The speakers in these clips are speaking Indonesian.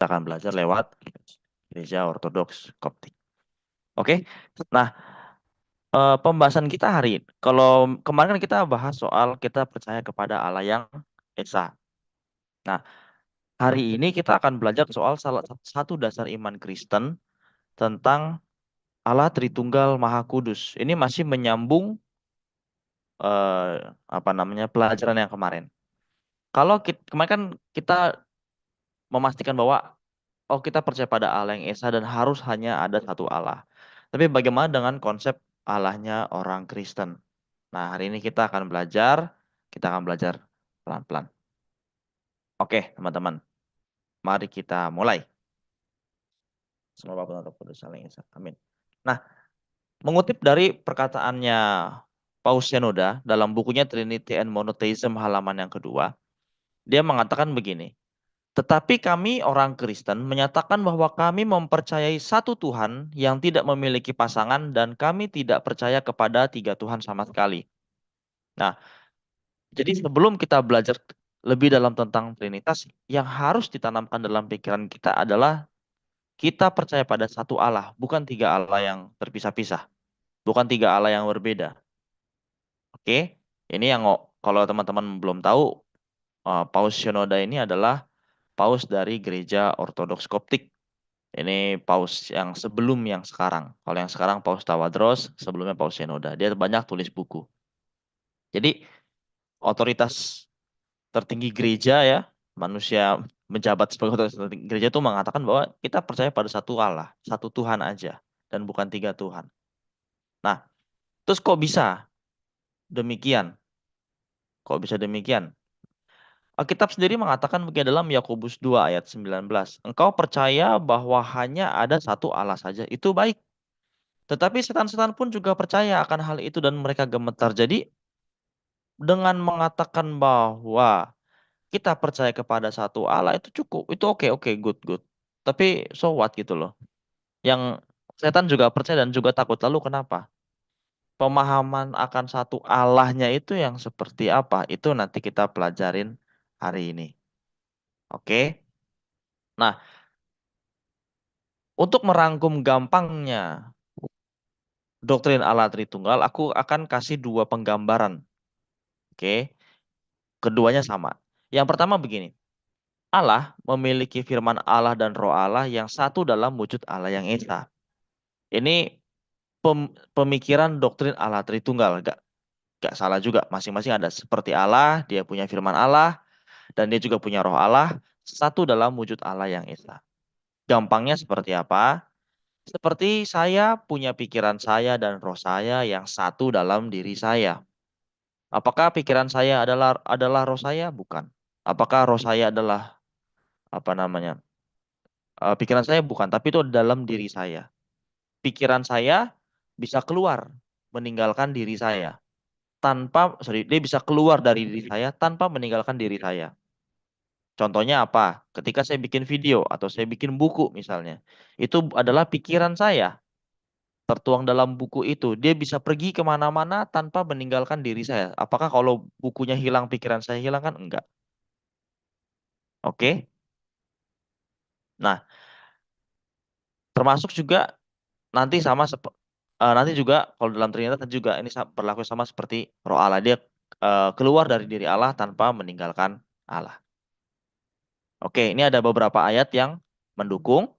Kita akan belajar lewat gereja ortodoks Koptik. Oke. Nah, pembahasan kita hari ini, kalau kemarin kan kita bahas soal kita percaya kepada Allah yang Esa. Nah, hari ini kita akan belajar soal salah satu dasar iman Kristen tentang Allah Tritunggal Maha Kudus. Ini masih menyambung pelajaran yang kemarin. Kalau kemarin kan kita memastikan bahwa kita percaya pada Allah yang Esa dan harus hanya ada satu Allah. Tapi bagaimana dengan konsep Allahnya orang Kristen? Nah, hari ini kita akan belajar pelan-pelan. Oke, teman-teman, mari kita mulai. Semoga Bapa dan Kudus Allah yang Esa. Amin. Nah, mengutip dari perkataannya Paus Syenoda dalam bukunya Trinity and Monotheism halaman yang kedua, dia mengatakan begini. Tetapi kami orang Kristen menyatakan bahwa kami mempercayai satu Tuhan yang tidak memiliki pasangan dan kami tidak percaya kepada tiga Tuhan sama sekali. Nah, jadi sebelum kita belajar lebih dalam tentang Trinitas, yang harus ditanamkan dalam pikiran kita adalah kita percaya pada satu Allah, bukan tiga Allah yang terpisah-pisah, bukan tiga Allah yang berbeda. Oke, ini yang kalau teman-teman belum tahu, Paus Syenoda ini adalah Paus dari Gereja Ortodoks Koptik. Ini Paus yang sebelum yang sekarang. Kalau yang sekarang Paus Tawadros, sebelumnya Paus Syenoda. Dia banyak tulis buku. Jadi otoritas tertinggi gereja ya, manusia menjabat sebagai otoritas tertinggi gereja itu mengatakan bahwa kita percaya pada satu Allah, satu Tuhan aja, dan bukan tiga Tuhan. Nah, terus kok bisa demikian? Kok bisa demikian? Alkitab sendiri mengatakan begini dalam Yakobus 2 ayat 19. Engkau percaya bahwa hanya ada satu Allah saja. Itu baik. Tetapi setan-setan pun juga percaya akan hal itu dan mereka gemetar. Jadi dengan mengatakan bahwa kita percaya kepada satu Allah itu cukup. Itu oke, oke, good, good. Tapi so what gitu loh. Yang setan juga percaya dan juga takut. Lalu kenapa? Pemahaman akan satu Allahnya itu yang seperti apa? Itu nanti kita pelajarin hari ini. Oke? Nah, untuk merangkum gampangnya doktrin Allah Tritunggal, aku akan kasih dua penggambaran. Oke? Keduanya sama. Yang pertama begini. Allah memiliki firman Allah dan roh Allah yang satu dalam wujud Allah yang Esa. Ini pemikiran doktrin Allah Tritunggal. Gak salah juga. Masing-masing ada seperti Allah, dia punya firman Allah, dan dia juga punya roh Allah, satu dalam wujud Allah yang Esa. Gampangnya seperti apa? Seperti saya punya pikiran saya dan roh saya yang satu dalam diri saya. Apakah pikiran saya adalah roh saya? Bukan. Apakah roh saya adalah apa namanya? Pikiran saya bukan, tapi itu dalam diri saya. Pikiran saya bisa keluar meninggalkan diri saya dia bisa keluar dari diri saya tanpa meninggalkan diri saya. Contohnya apa? Ketika saya bikin video atau saya bikin buku misalnya, itu adalah pikiran saya tertuang dalam buku itu. Dia bisa pergi kemana-mana tanpa meninggalkan diri saya. Apakah kalau bukunya hilang, pikiran saya hilang kan? Enggak. Oke. Nah, termasuk juga nanti juga kalau dalam Trinitas juga ini berlaku sama seperti roh Allah. Dia keluar dari diri Allah tanpa meninggalkan Allah. Oke, ini ada beberapa ayat yang mendukung.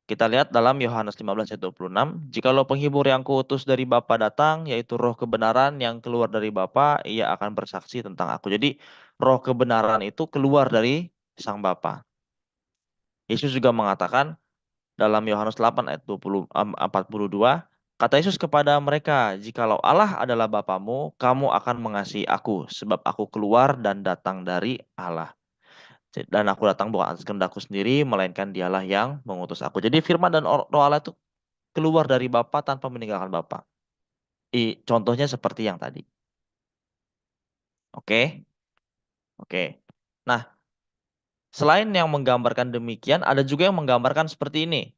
Kita lihat dalam Yohanes 15 ayat 26. Jikalau penghibur yang kuutus dari Bapa datang, yaitu roh kebenaran yang keluar dari Bapa, ia akan bersaksi tentang aku. Jadi roh kebenaran itu keluar dari Sang Bapa. Yesus juga mengatakan dalam Yohanes 8 ayat 42, kata Yesus kepada mereka, jikalau Allah adalah Bapamu, kamu akan mengasihi aku, sebab aku keluar dan datang dari Allah. Dan aku datang bukan atas kehendakku sendiri, melainkan dialah yang mengutus aku. Jadi firman dan roh Allah itu keluar dari Bapa tanpa meninggalkan Bapa. Contohnya seperti yang tadi. Oke? Oke. Nah, selain yang menggambarkan demikian, ada juga yang menggambarkan seperti ini.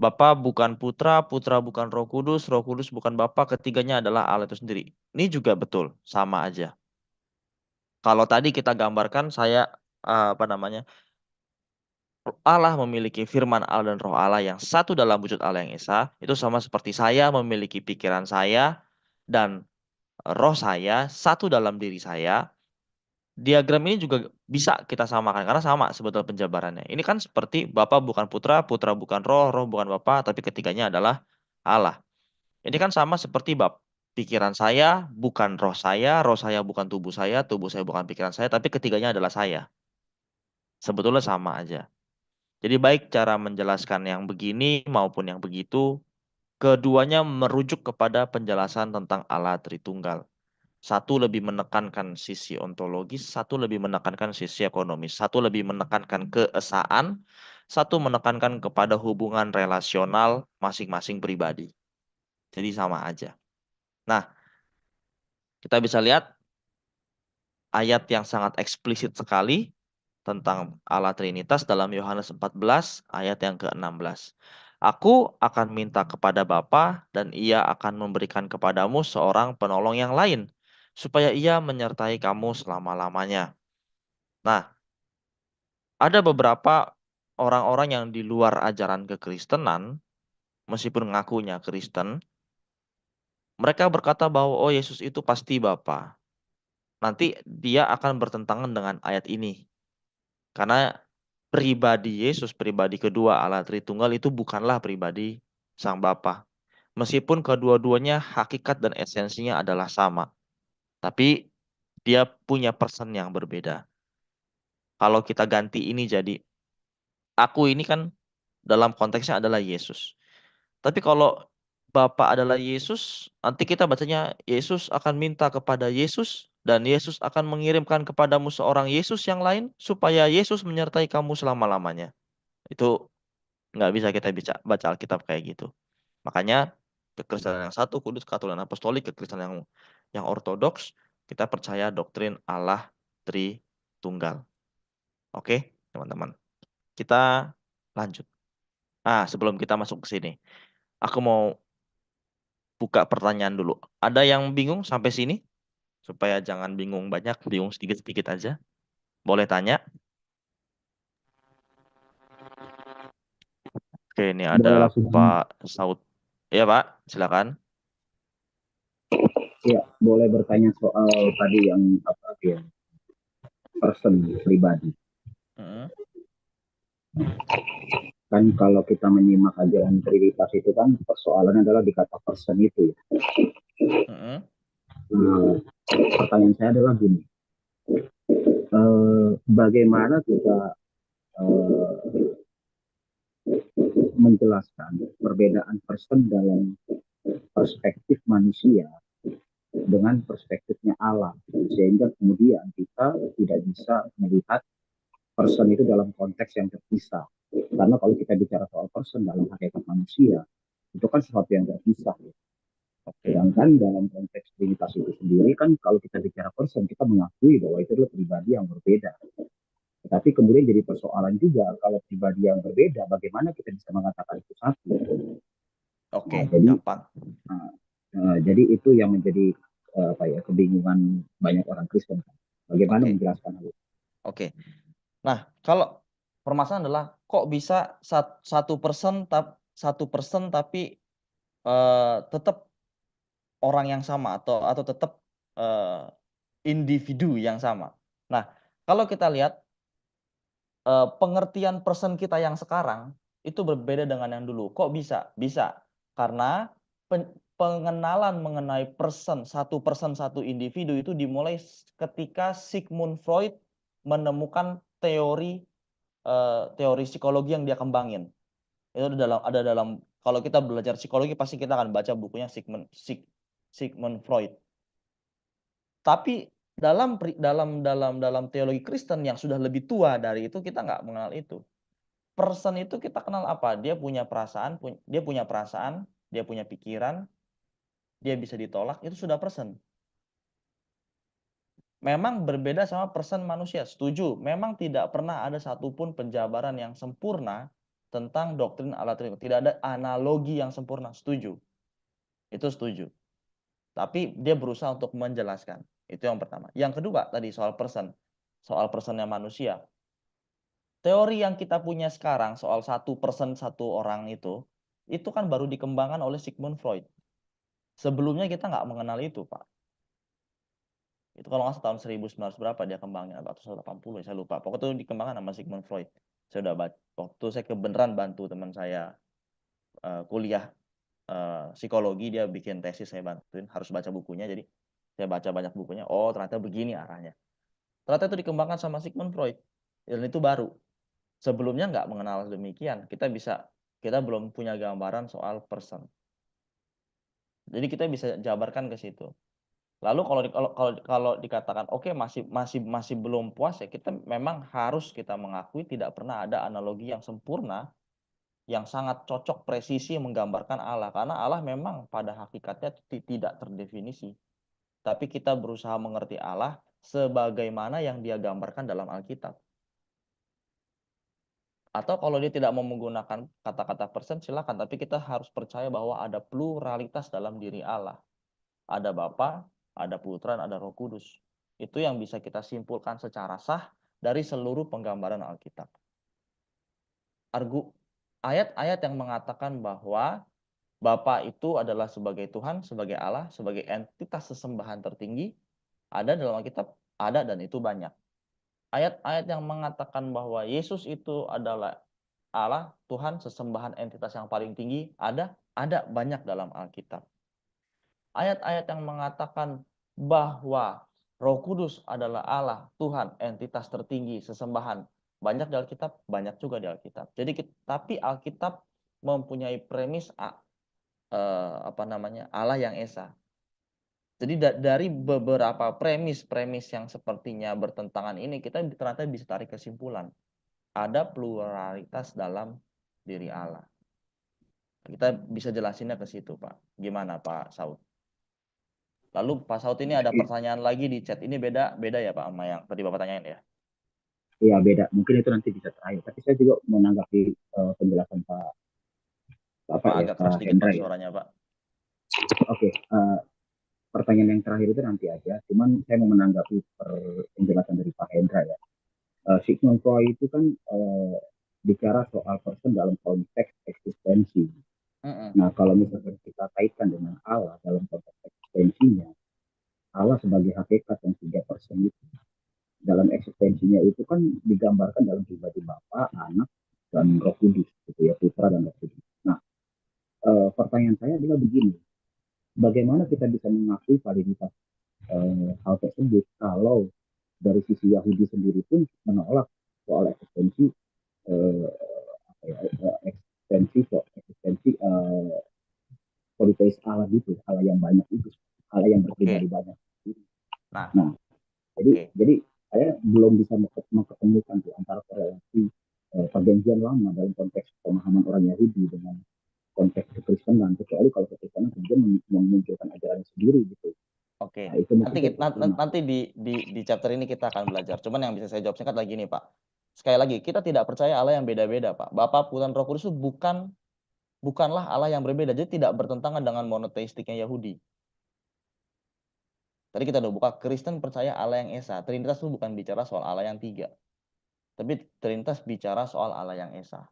Bapa bukan Putra, Putra bukan Roh Kudus bukan Bapa, ketiganya adalah Allah itu sendiri. Ini juga betul, sama aja. Kalau tadi kita gambarkan saya apa namanya? Allah memiliki firman Allah dan roh Allah yang satu dalam wujud Allah yang esa, itu sama seperti saya memiliki pikiran saya dan roh saya satu dalam diri saya. Diagram ini juga bisa kita samakan karena sama sebetulnya penjabarannya. Ini kan seperti Bapa bukan Putra, Putra bukan Roh, Roh bukan Bapa, tapi ketiganya adalah Allah. Ini kan sama seperti pikiran saya bukan roh saya bukan tubuh saya bukan pikiran saya, tapi ketiganya adalah saya. Sebetulnya sama aja. Jadi baik cara menjelaskan yang begini maupun yang begitu, keduanya merujuk kepada penjelasan tentang Allah Tritunggal. Satu lebih menekankan sisi ontologis, satu lebih menekankan sisi ekonomis, satu lebih menekankan keesaan, satu menekankan kepada hubungan relasional masing-masing pribadi. Jadi sama aja. Nah, kita bisa lihat ayat yang sangat eksplisit sekali tentang Allah Trinitas dalam Yohanes 14 ayat yang ke-16. Aku akan minta kepada Bapa dan ia akan memberikan kepadamu seorang penolong yang lain supaya ia menyertai kamu selama-lamanya. Nah, ada beberapa orang-orang yang di luar ajaran kekristenan, meskipun ngakunya Kristen, mereka berkata bahwa oh Yesus itu pasti Bapa. Nanti dia akan bertentangan dengan ayat ini. Karena pribadi Yesus, pribadi kedua Allah Tritunggal itu bukanlah pribadi Sang Bapa. Meskipun kedua-duanya hakikat dan esensinya adalah sama. Tapi dia punya person yang berbeda. Kalau kita ganti ini jadi aku ini kan dalam konteksnya adalah Yesus. Tapi kalau Bapa adalah Yesus, nanti kita bacanya Yesus akan minta kepada Yesus dan Yesus akan mengirimkan kepadamu seorang Yesus yang lain supaya Yesus menyertai kamu selama-lamanya. Itu nggak bisa kita baca Alkitab kayak gitu. Makanya kekristenan yang satu, kudus, katolik, dan apostolik, kekristenan yang ortodoks, kita percaya doktrin Allah Tritunggal. Oke, teman-teman. Kita lanjut. Nah, sebelum kita masuk ke sini, aku mau buka pertanyaan dulu. Ada yang bingung sampai sini? Supaya jangan bingung banyak, bingung sedikit-sedikit aja. Boleh tanya? Oke, ini ada Boleh langsung tanya. Pak Saud. Iya, Pak. Silakan. Ya, boleh bertanya soal tadi yang apa ya, person pribadi. Mm-mm. Kan kalau kita menyimak ajaran Trinitas itu kan persoalannya adalah di kata person itu ya. Mm-mm. Nah, pertanyaan saya adalah gini, bagaimana kita eh, menjelaskan perbedaan person dalam perspektif manusia dengan perspektifnya Allah, sehingga kemudian kita tidak bisa melihat person itu dalam konteks yang terpisah. Karena kalau kita bicara soal person dalam hakikat manusia, itu kan sesuatu yang terpisah. Oke. Sedangkan dalam konteks trinitas itu sendiri kan kalau kita bicara person, kita mengakui bahwa itu adalah pribadi yang berbeda. Tetapi kemudian jadi persoalan juga kalau pribadi yang berbeda, bagaimana kita bisa mengatakan itu satu? Oke, Nah, jadi gampang. uh, jadi itu yang menjadi apa ya kebingungan banyak orang Kristen. Bagaimana Oke. menjelaskan hal itu? Oke. Nah, kalau permasalahan adalah kok bisa satu person tapi tetap orang yang sama atau tetap eh, individu yang sama. Nah, kalau kita lihat pengertian person kita yang sekarang itu berbeda dengan yang dulu. Kok bisa? Bisa karena pengenalan mengenai person satu individu itu dimulai ketika Sigmund Freud menemukan teori psikologi yang dia kembangin. Itu ada dalam kalau kita belajar psikologi pasti kita akan baca bukunya Sigmund Freud. Tapi dalam teologi Kristen yang sudah lebih tua dari itu kita nggak mengenal itu. Person itu kita kenal apa? Dia punya perasaan, dia punya pikiran, dia bisa ditolak, itu sudah person. Memang berbeda sama person manusia, setuju. Memang tidak pernah ada satupun penjabaran yang sempurna tentang doktrin Allah Trinity. Tidak ada analogi yang sempurna, setuju. Itu setuju. Tapi dia berusaha untuk menjelaskan. Itu yang pertama. Yang kedua tadi soal person. Soal personnya manusia. Teori yang kita punya sekarang soal 1% satu orang itu kan baru dikembangkan oleh Sigmund Freud. Sebelumnya kita nggak mengenal itu, Pak. Itu kalau nggak salah tahun 1900 berapa dia kembangnya, atau 180 saya lupa. Pokoknya itu dikembangkan sama Sigmund Freud. Saya udah baca, waktu saya kebenaran bantu teman saya kuliah psikologi, dia bikin tesis, saya bantuin, harus baca bukunya, jadi saya baca banyak bukunya. Oh, ternyata begini arahnya. Ternyata itu dikembangkan sama Sigmund Freud, dan itu baru. Sebelumnya nggak mengenal demikian. Kita belum punya gambaran soal person. Jadi kita bisa jabarkan ke situ. Lalu kalau dikatakan oke, masih belum puas ya, kita memang harus kita mengakui tidak pernah ada analogi yang sempurna yang sangat cocok presisi menggambarkan Allah, karena Allah memang pada hakikatnya tidak terdefinisi. Tapi kita berusaha mengerti Allah sebagaimana yang dia gambarkan dalam Alkitab. Atau kalau dia tidak mau menggunakan kata-kata person, silakan, tapi kita harus percaya bahwa ada pluralitas dalam diri Allah. Ada Bapa, ada Putra, ada Roh Kudus. Itu yang bisa kita simpulkan secara sah dari seluruh penggambaran Alkitab. Ayat-ayat yang mengatakan bahwa Bapa itu adalah sebagai Tuhan, sebagai Allah, sebagai entitas sesembahan tertinggi, ada dalam Alkitab, ada, dan itu banyak. Ayat-ayat yang mengatakan bahwa Yesus itu adalah Allah, Tuhan, sesembahan entitas yang paling tinggi, ada banyak dalam Alkitab. Ayat-ayat yang mengatakan bahwa Roh Kudus adalah Allah, Tuhan, entitas tertinggi, sesembahan, banyak di Alkitab, banyak juga di Alkitab. Jadi tapi Alkitab mempunyai premis Allah yang esa. Jadi dari beberapa premis yang sepertinya bertentangan ini, kita ternyata bisa tarik kesimpulan. Ada pluralitas dalam diri Allah. Kita bisa jelasinnya ke situ, Pak. Gimana, Pak Saud? Lalu Pak Saud ini ada pertanyaan lagi di chat. Ini beda ya, Pak, sama yang tadi Bapak tanyain ya? Iya beda, mungkin itu nanti bisa terakhir. Tapi saya juga menanggapi penjelasan Pak, Ya agak keras Pak sedikit, Hendra Pak, ya. suaranya, Pak. Oke, pertanyaan yang terakhir itu nanti aja. Cuman saya mau menanggapi penjelasan dari Pak Hendra ya. Sigmund Freud itu kan bicara soal person dalam konteks eksistensi. Nah, kalau misalkan kita kaitkan dengan Allah dalam konteks eksistensinya, Allah sebagai hakikat yang 3% itu, dalam eksistensinya itu kan digambarkan dalam pribadi Bapa, Anak, dan Roh Kudus, gitu ya, Putra dan Roh Kudus. Nah, pertanyaan saya adalah begini, bagaimana kita bisa mengakui validitas hal tersebut kalau dari sisi Yahudi sendiri pun menolak soal eksistensi eh, eksistensi politeis Allah gitu, Allah yang banyak itu, Allah yang berpribadi Oke. banyak. Nah, Nah, oke. jadi saya belum bisa mempertemukan tuh antara korelasi perjanjian lama dalam konteks pemahaman orang Yahudi dengan konteks kekristenan, kecuali kalau kekristenan kemudian memunculkan ajaran sendiri gitu. Nah, Oke. itu mungkin Nanti saya nanti di chapter ini kita akan belajar. Cuman yang bisa saya jawab singkat lagi nih, Pak. Sekali lagi, kita tidak percaya Allah yang beda-beda, Pak. Bapa, Putra, Roh Kudus itu bukanlah Allah yang berbeda. Jadi tidak bertentangan dengan monoteistiknya Yahudi. Tadi kita udah buka, Kristen percaya Allah yang esa. Trinitas itu bukan bicara soal Allah yang tiga. Tapi Trinitas bicara soal Allah yang esa.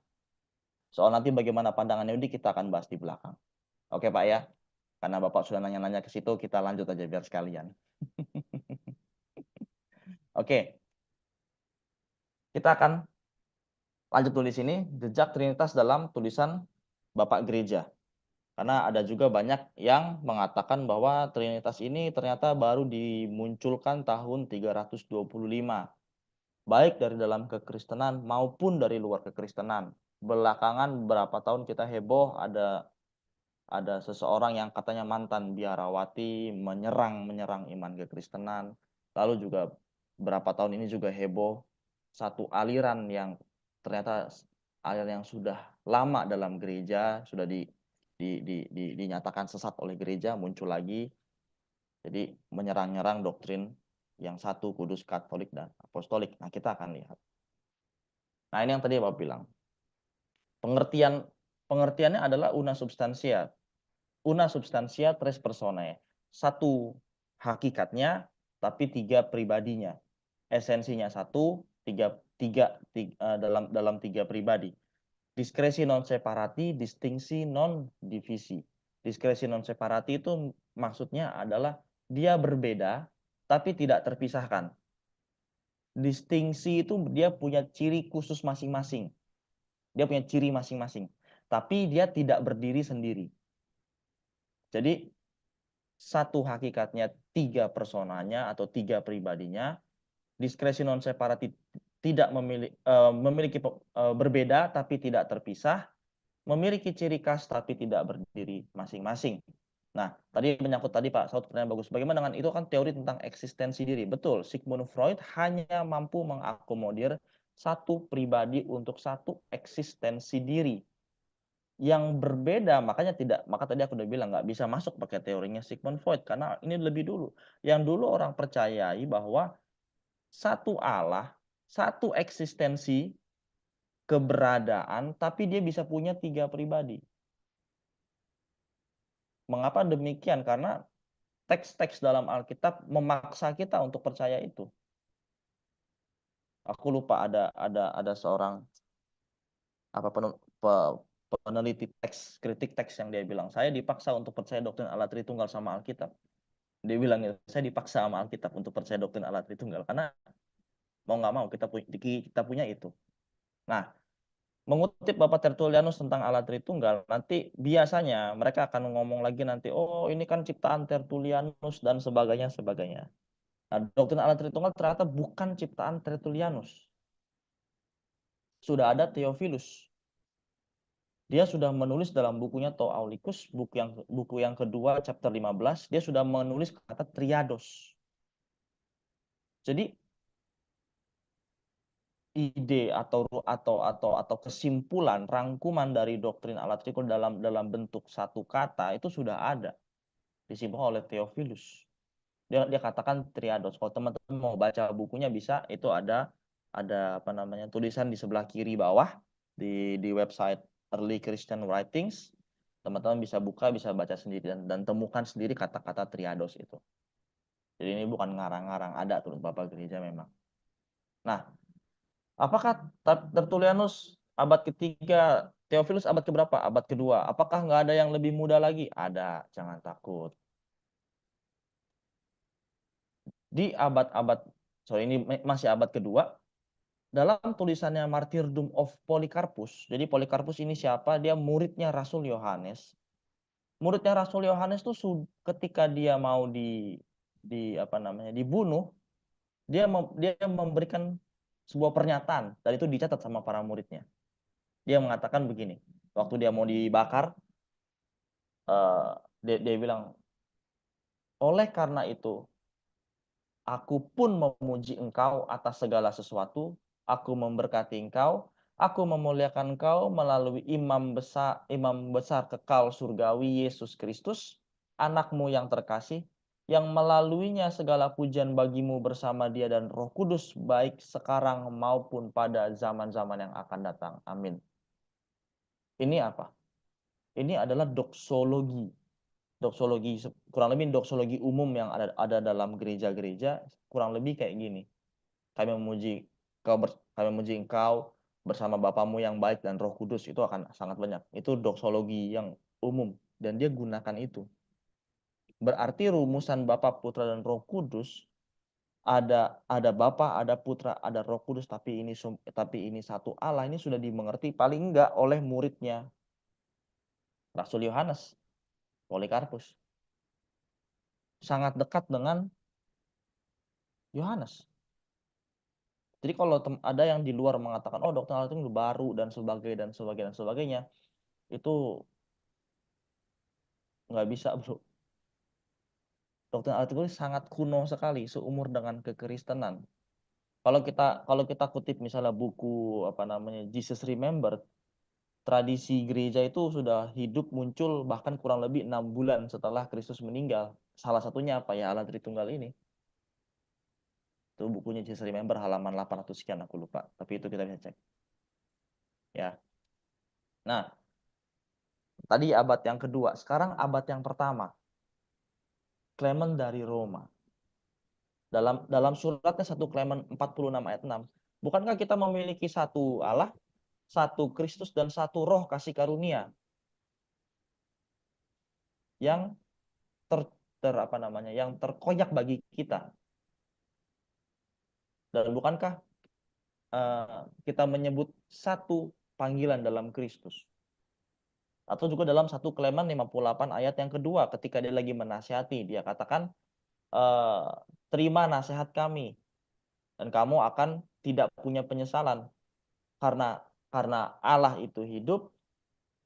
Soal nanti bagaimana pandangan Yahudi kita akan bahas di belakang. Oke, Pak ya? Karena Bapak sudah nanya-nanya ke situ, kita lanjut aja biar sekalian. Oke, kita akan lanjut tulis ini, jejak Trinitas dalam tulisan Bapak Gereja. Karena ada juga banyak yang mengatakan bahwa Trinitas ini ternyata baru dimunculkan tahun 325. Baik dari dalam kekristenan maupun dari luar kekristenan. Belakangan berapa tahun kita heboh, ada seseorang yang katanya mantan biarawati menyerang iman kekristenan. Lalu juga berapa tahun ini juga heboh satu aliran yang ternyata aliran yang sudah lama dalam gereja, sudah dinyatakan sesat oleh gereja, muncul lagi. Jadi menyerang-nyerang doktrin yang satu, kudus, katolik, dan apostolik. Nah, kita akan lihat. Nah, ini yang tadi Bapak bilang. Pengertiannya adalah una substantia. Una substantia tres personae. Satu hakikatnya, tapi tiga pribadinya. Esensinya satu, dalam tiga pribadi. Diskresi non separati, distingsi non divisi. Diskresi non separati itu maksudnya adalah dia berbeda tapi tidak terpisahkan. Distingsi itu dia punya ciri khusus masing-masing. Dia punya ciri masing-masing. Tapi dia tidak berdiri sendiri. Jadi satu hakikatnya tiga personanya atau tiga pribadinya, diskresi non separatif tidak memiliki berbeda tapi tidak terpisah, memiliki ciri khas tapi tidak berdiri masing-masing. Nah, tadi menyangkut tadi Pak Saud, pertanyaan bagus. Bagaimana dengan itu, kan teori tentang eksistensi diri. Betul, Sigmund Freud hanya mampu mengakomodir satu pribadi untuk satu eksistensi diri yang berbeda, maka tadi aku udah bilang nggak bisa masuk pakai teorinya Sigmund Freud karena ini lebih dulu. Yang dulu orang percayai bahwa satu Allah, satu eksistensi, keberadaan, tapi dia bisa punya tiga pribadi. Mengapa demikian? Karena teks-teks dalam Alkitab memaksa kita untuk percaya itu. Aku lupa ada seorang peneliti teks, kritik teks yang dia bilang, saya dipaksa untuk percaya doktrin Allah Tritunggal sama Alkitab. Dia bilang, saya dipaksa sama Alkitab untuk percaya doktrin Allah Tritunggal karena mau nggak mau kita punya itu. Nah, mengutip Bapak Tertullianus tentang Allah Tritunggal, nanti biasanya mereka akan ngomong lagi nanti, oh ini kan ciptaan Tertullianus dan sebagainya. Nah, doktrin Allah Tritunggal ternyata bukan ciptaan Tertullianus. Sudah ada Theophilus. Dia sudah menulis dalam bukunya To Aulicus, buku yang kedua chapter 15, dia sudah menulis kata triados. Jadi ide atau kesimpulan rangkuman dari doktrin Allah Tritunggal dalam bentuk satu kata itu sudah ada disimpulkan oleh Theophilus. Dia katakan triados. Kalau teman-teman mau baca bukunya bisa, itu ada tulisan di sebelah kiri bawah di website Early Christian Writings. Teman-teman bisa buka, bisa baca sendiri dan temukan sendiri kata-kata triados itu. Jadi ini bukan ngarang-ngarang, ada tuh Bapak Gereja memang. Nah, apakah Tertullianus abad ketiga, Theophilus abad keberapa? Abad kedua. Apakah nggak ada yang lebih muda lagi? Ada, jangan takut. Di ini masih abad kedua, dalam tulisannya Martyrdom of Polycarpus. Jadi Polycarpus ini siapa? Dia muridnya Rasul Yohanes. Muridnya Rasul Yohanes tuh ketika dia mau dibunuh, dia memberikan sebuah pernyataan dan itu dicatat sama para muridnya. Dia mengatakan begini, waktu dia mau dibakar, dia bilang, oleh karena itu aku pun memuji engkau atas segala sesuatu, aku memberkati engkau, aku memuliakan engkau melalui imam besar kekal surgawi Yesus Kristus, anakmu yang terkasih, yang melaluinya segala pujian bagimu bersama dia dan Roh Kudus, baik sekarang maupun pada zaman-zaman yang akan datang. Amin. Ini apa? Ini adalah doksologi. Kurang lebih doksologi umum yang ada dalam gereja-gereja, kurang lebih kayak gini. Kami memuji engkau bersama Bapamu yang baik dan Roh Kudus, itu akan sangat banyak. Itu doksologi yang umum dan dia gunakan itu. Berarti rumusan Bapa, Putra dan Roh Kudus ada Bapa, ada Putra, ada Roh Kudus, tapi ini satu Allah, ini sudah dimengerti paling enggak oleh muridnya Rasul Yohanes, Polikarpus. Sangat dekat dengan Yohanes. Jadi kalau ada yang di luar mengatakan, oh doktrin Allah itu baru dan sebagainya, itu nggak bisa, bro. Doktrin Allah itu sangat kuno sekali, seumur dengan kekristenan. Kalau kita kutip misalnya buku Jesus Remember, tradisi gereja itu sudah hidup muncul bahkan kurang lebih 6 bulan setelah Kristus meninggal. Salah satunya apa ya, Allah Tritunggal ini. Itu bukunya Jesus Remember halaman 800 sekian, aku lupa. Tapi itu kita bisa cek. Ya. Nah, tadi abad yang kedua, sekarang abad yang pertama. Clement dari Roma. Dalam suratnya 1 Clement 46 ayat 6, Bukankah kita memiliki satu Allah, satu Kristus, dan satu roh kasih karunia yang yang terkoyak bagi kita? Dan bukankah kita menyebut satu panggilan dalam Kristus? Atau juga dalam 1 Kleman 58 ayat yang kedua, ketika dia lagi menasihati, dia katakan, terima nasihat kami dan kamu akan tidak punya penyesalan, karena Allah itu hidup,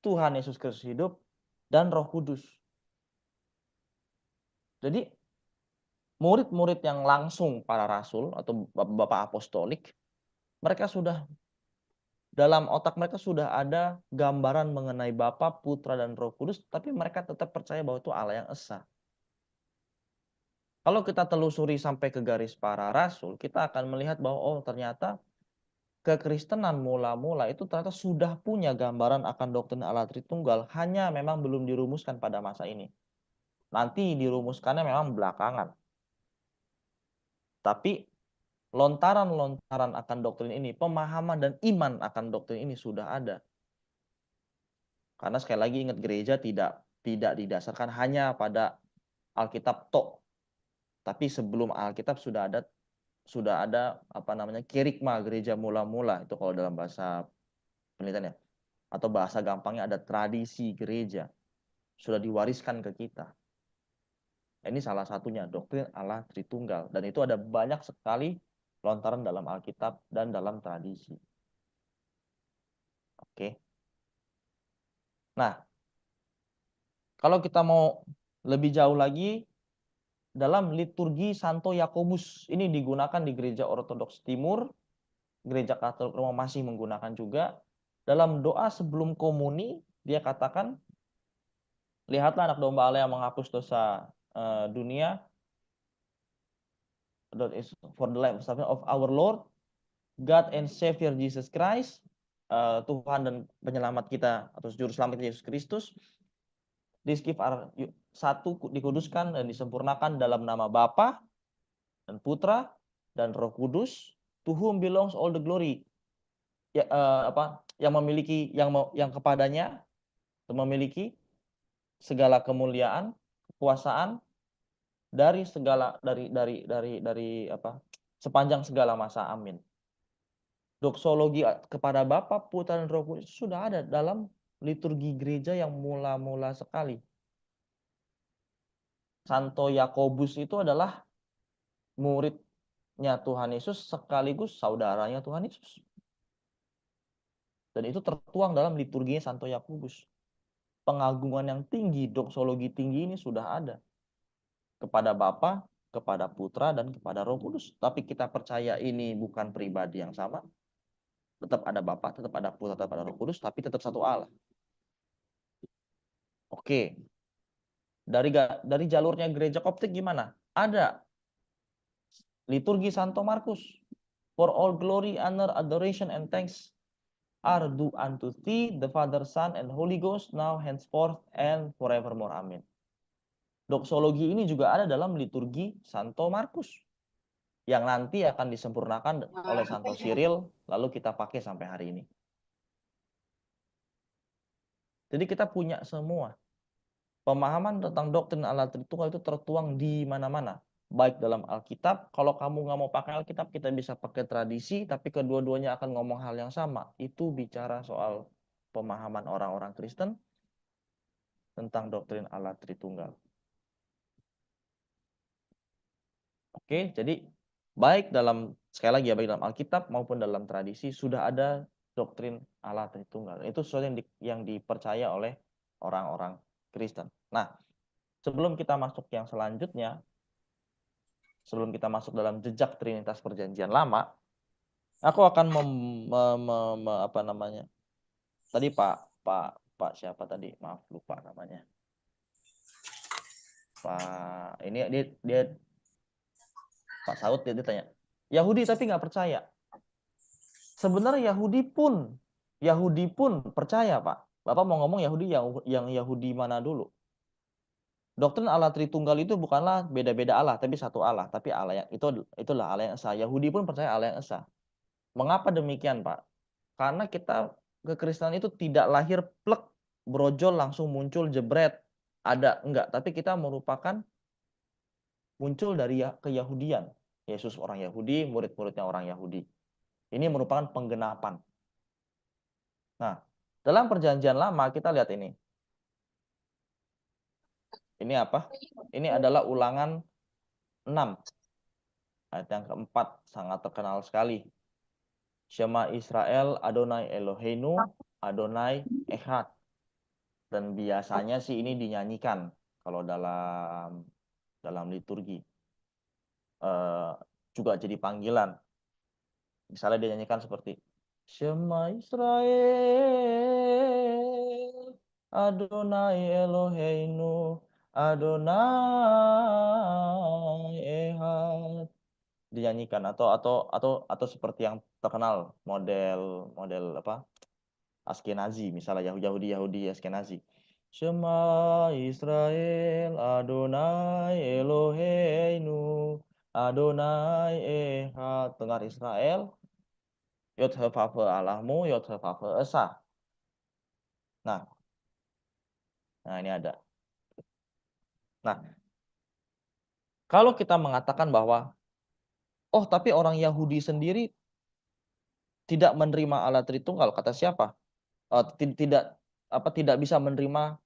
Tuhan Yesus Kristus hidup, dan Roh Kudus. Jadi murid-murid yang langsung para rasul atau bapak apostolik, mereka sudah, dalam otak mereka sudah ada gambaran mengenai Bapa, Putra, dan Roh Kudus, tapi mereka tetap percaya bahwa itu Allah yang esa. Kalau kita telusuri sampai ke garis para rasul, kita akan melihat bahwa oh ternyata kekristenan mula-mula itu ternyata sudah punya gambaran akan doktrin Allah Tritunggal, hanya memang belum dirumuskan pada masa ini. Nanti dirumuskannya memang belakangan. Tapi lontaran-lontaran akan doktrin ini, pemahaman dan iman akan doktrin ini sudah ada. Karena sekali lagi ingat, gereja tidak didasarkan hanya pada Alkitab tok. Tapi sebelum Alkitab sudah ada kerigma gereja mula-mula, itu kalau dalam bahasa penelitian ya, atau bahasa gampangnya ada tradisi gereja sudah diwariskan ke kita. Ini salah satunya doktrin Allah Tritunggal, dan itu ada banyak sekali lontaran dalam Alkitab dan dalam tradisi. Oke. Nah, kalau kita mau lebih jauh lagi, dalam liturgi Santo Yakobus ini digunakan di Gereja Ortodoks Timur, Gereja Katolik Roma masih menggunakan juga. Dalam doa sebelum komuni, dia katakan, lihatlah anak domba Allah yang menghapus dosa dunia, for the life of our Lord, God and Savior Jesus Christ, Tuhan dan penyelamat kita atau juru selamat Yesus Kristus. This gift are satu, dikuduskan dan disempurnakan dalam nama Bapa dan Putra dan Roh Kudus, to whom belongs all the glory, ya, yang memiliki yang kepadanya memiliki segala kemuliaan, kekuasaan dari sepanjang segala masa. Amin. Doksologi kepada Bapa, Putra, dan Roh Kudus sudah ada dalam liturgi gereja yang mula-mula sekali. Santo Yakobus itu adalah muridnya Tuhan Yesus sekaligus saudaranya Tuhan Yesus. Dan itu tertuang dalam liturginya Santo Yakobus. Pengagungan yang tinggi, doksologi tinggi ini sudah ada kepada Bapa, kepada Putra, dan kepada Roh Kudus. Tapi kita percaya ini bukan pribadi yang sama. Tetap ada Bapa, tetap ada Putra, tetap ada Roh Kudus, tapi tetap satu Allah. Oke. Dari jalurnya gereja Koptik gimana? Ada liturgi Santo Markus. For all glory, honor, adoration, and thanks are due unto thee, the Father, Son, and Holy Ghost, now, henceforth, and forevermore. Amin. Doksologi ini juga ada dalam liturgi Santo Markus, yang nanti akan disempurnakan oleh Santo Cyril, lalu kita pakai sampai hari ini. Jadi kita punya semua. Pemahaman tentang doktrin Allah Tritunggal itu tertuang di mana-mana. Baik dalam Alkitab, kalau kamu nggak mau pakai Alkitab, kita bisa pakai tradisi, tapi kedua-duanya akan ngomong hal yang sama. Itu bicara soal pemahaman orang-orang Kristen tentang doktrin Allah Tritunggal. Oke, jadi baik sekali lagi ya, baik dalam Alkitab maupun dalam tradisi sudah ada doktrin Allah Tritunggal. Itu sesuatu yang dipercaya oleh orang-orang Kristen. Nah, sebelum kita masuk yang selanjutnya, sebelum kita masuk dalam jejak Trinitas Perjanjian Lama, aku akan tadi Pak siapa tadi? Maaf, lupa namanya. Pak Saud dia tanya, Yahudi tapi nggak percaya. Sebenarnya Yahudi pun percaya, Pak. Bapak mau ngomong Yahudi yang Yahudi mana dulu? Doktrin Allah Tritunggal itu bukanlah beda-beda Allah, tapi satu Allah. Tapi Allah yang itulah Allah yang esa. Yahudi pun percaya Allah yang esa. Mengapa demikian, Pak? Karena kita kekristenan itu tidak lahir plek, brojol langsung muncul jebret. Ada enggak, tapi kita merupakan muncul dari keyahudian. Yesus orang Yahudi, murid-muridnya orang Yahudi. Ini merupakan penggenapan. Nah, dalam perjanjian lama kita lihat ini. Ini apa? Ini adalah Ulangan 6. Ayat yang keempat, sangat terkenal sekali. Shema Israel, Adonai Eloheinu, Adonai Echad. Dan biasanya sih ini dinyanyikan kalau dalam liturgi. Juga jadi panggilan. Misalnya dinyanyikan seperti Shema Israel, Adonai Eloheinu, Adonai Echad. Dinyanyikan atau seperti yang terkenal model model apa? Askenazi, misalnya Yahudi Askenazi. Shema Israel, Adonai Eloheinu, Adonai Echad. Dengar Israel, Yod Hevave Allahmu, Yod Hevave Esa. Nah, ini ada. Nah, kalau kita mengatakan bahwa, oh tapi orang Yahudi sendiri tidak menerima Allah Tritunggal, kata siapa? Tidak tidak bisa menerima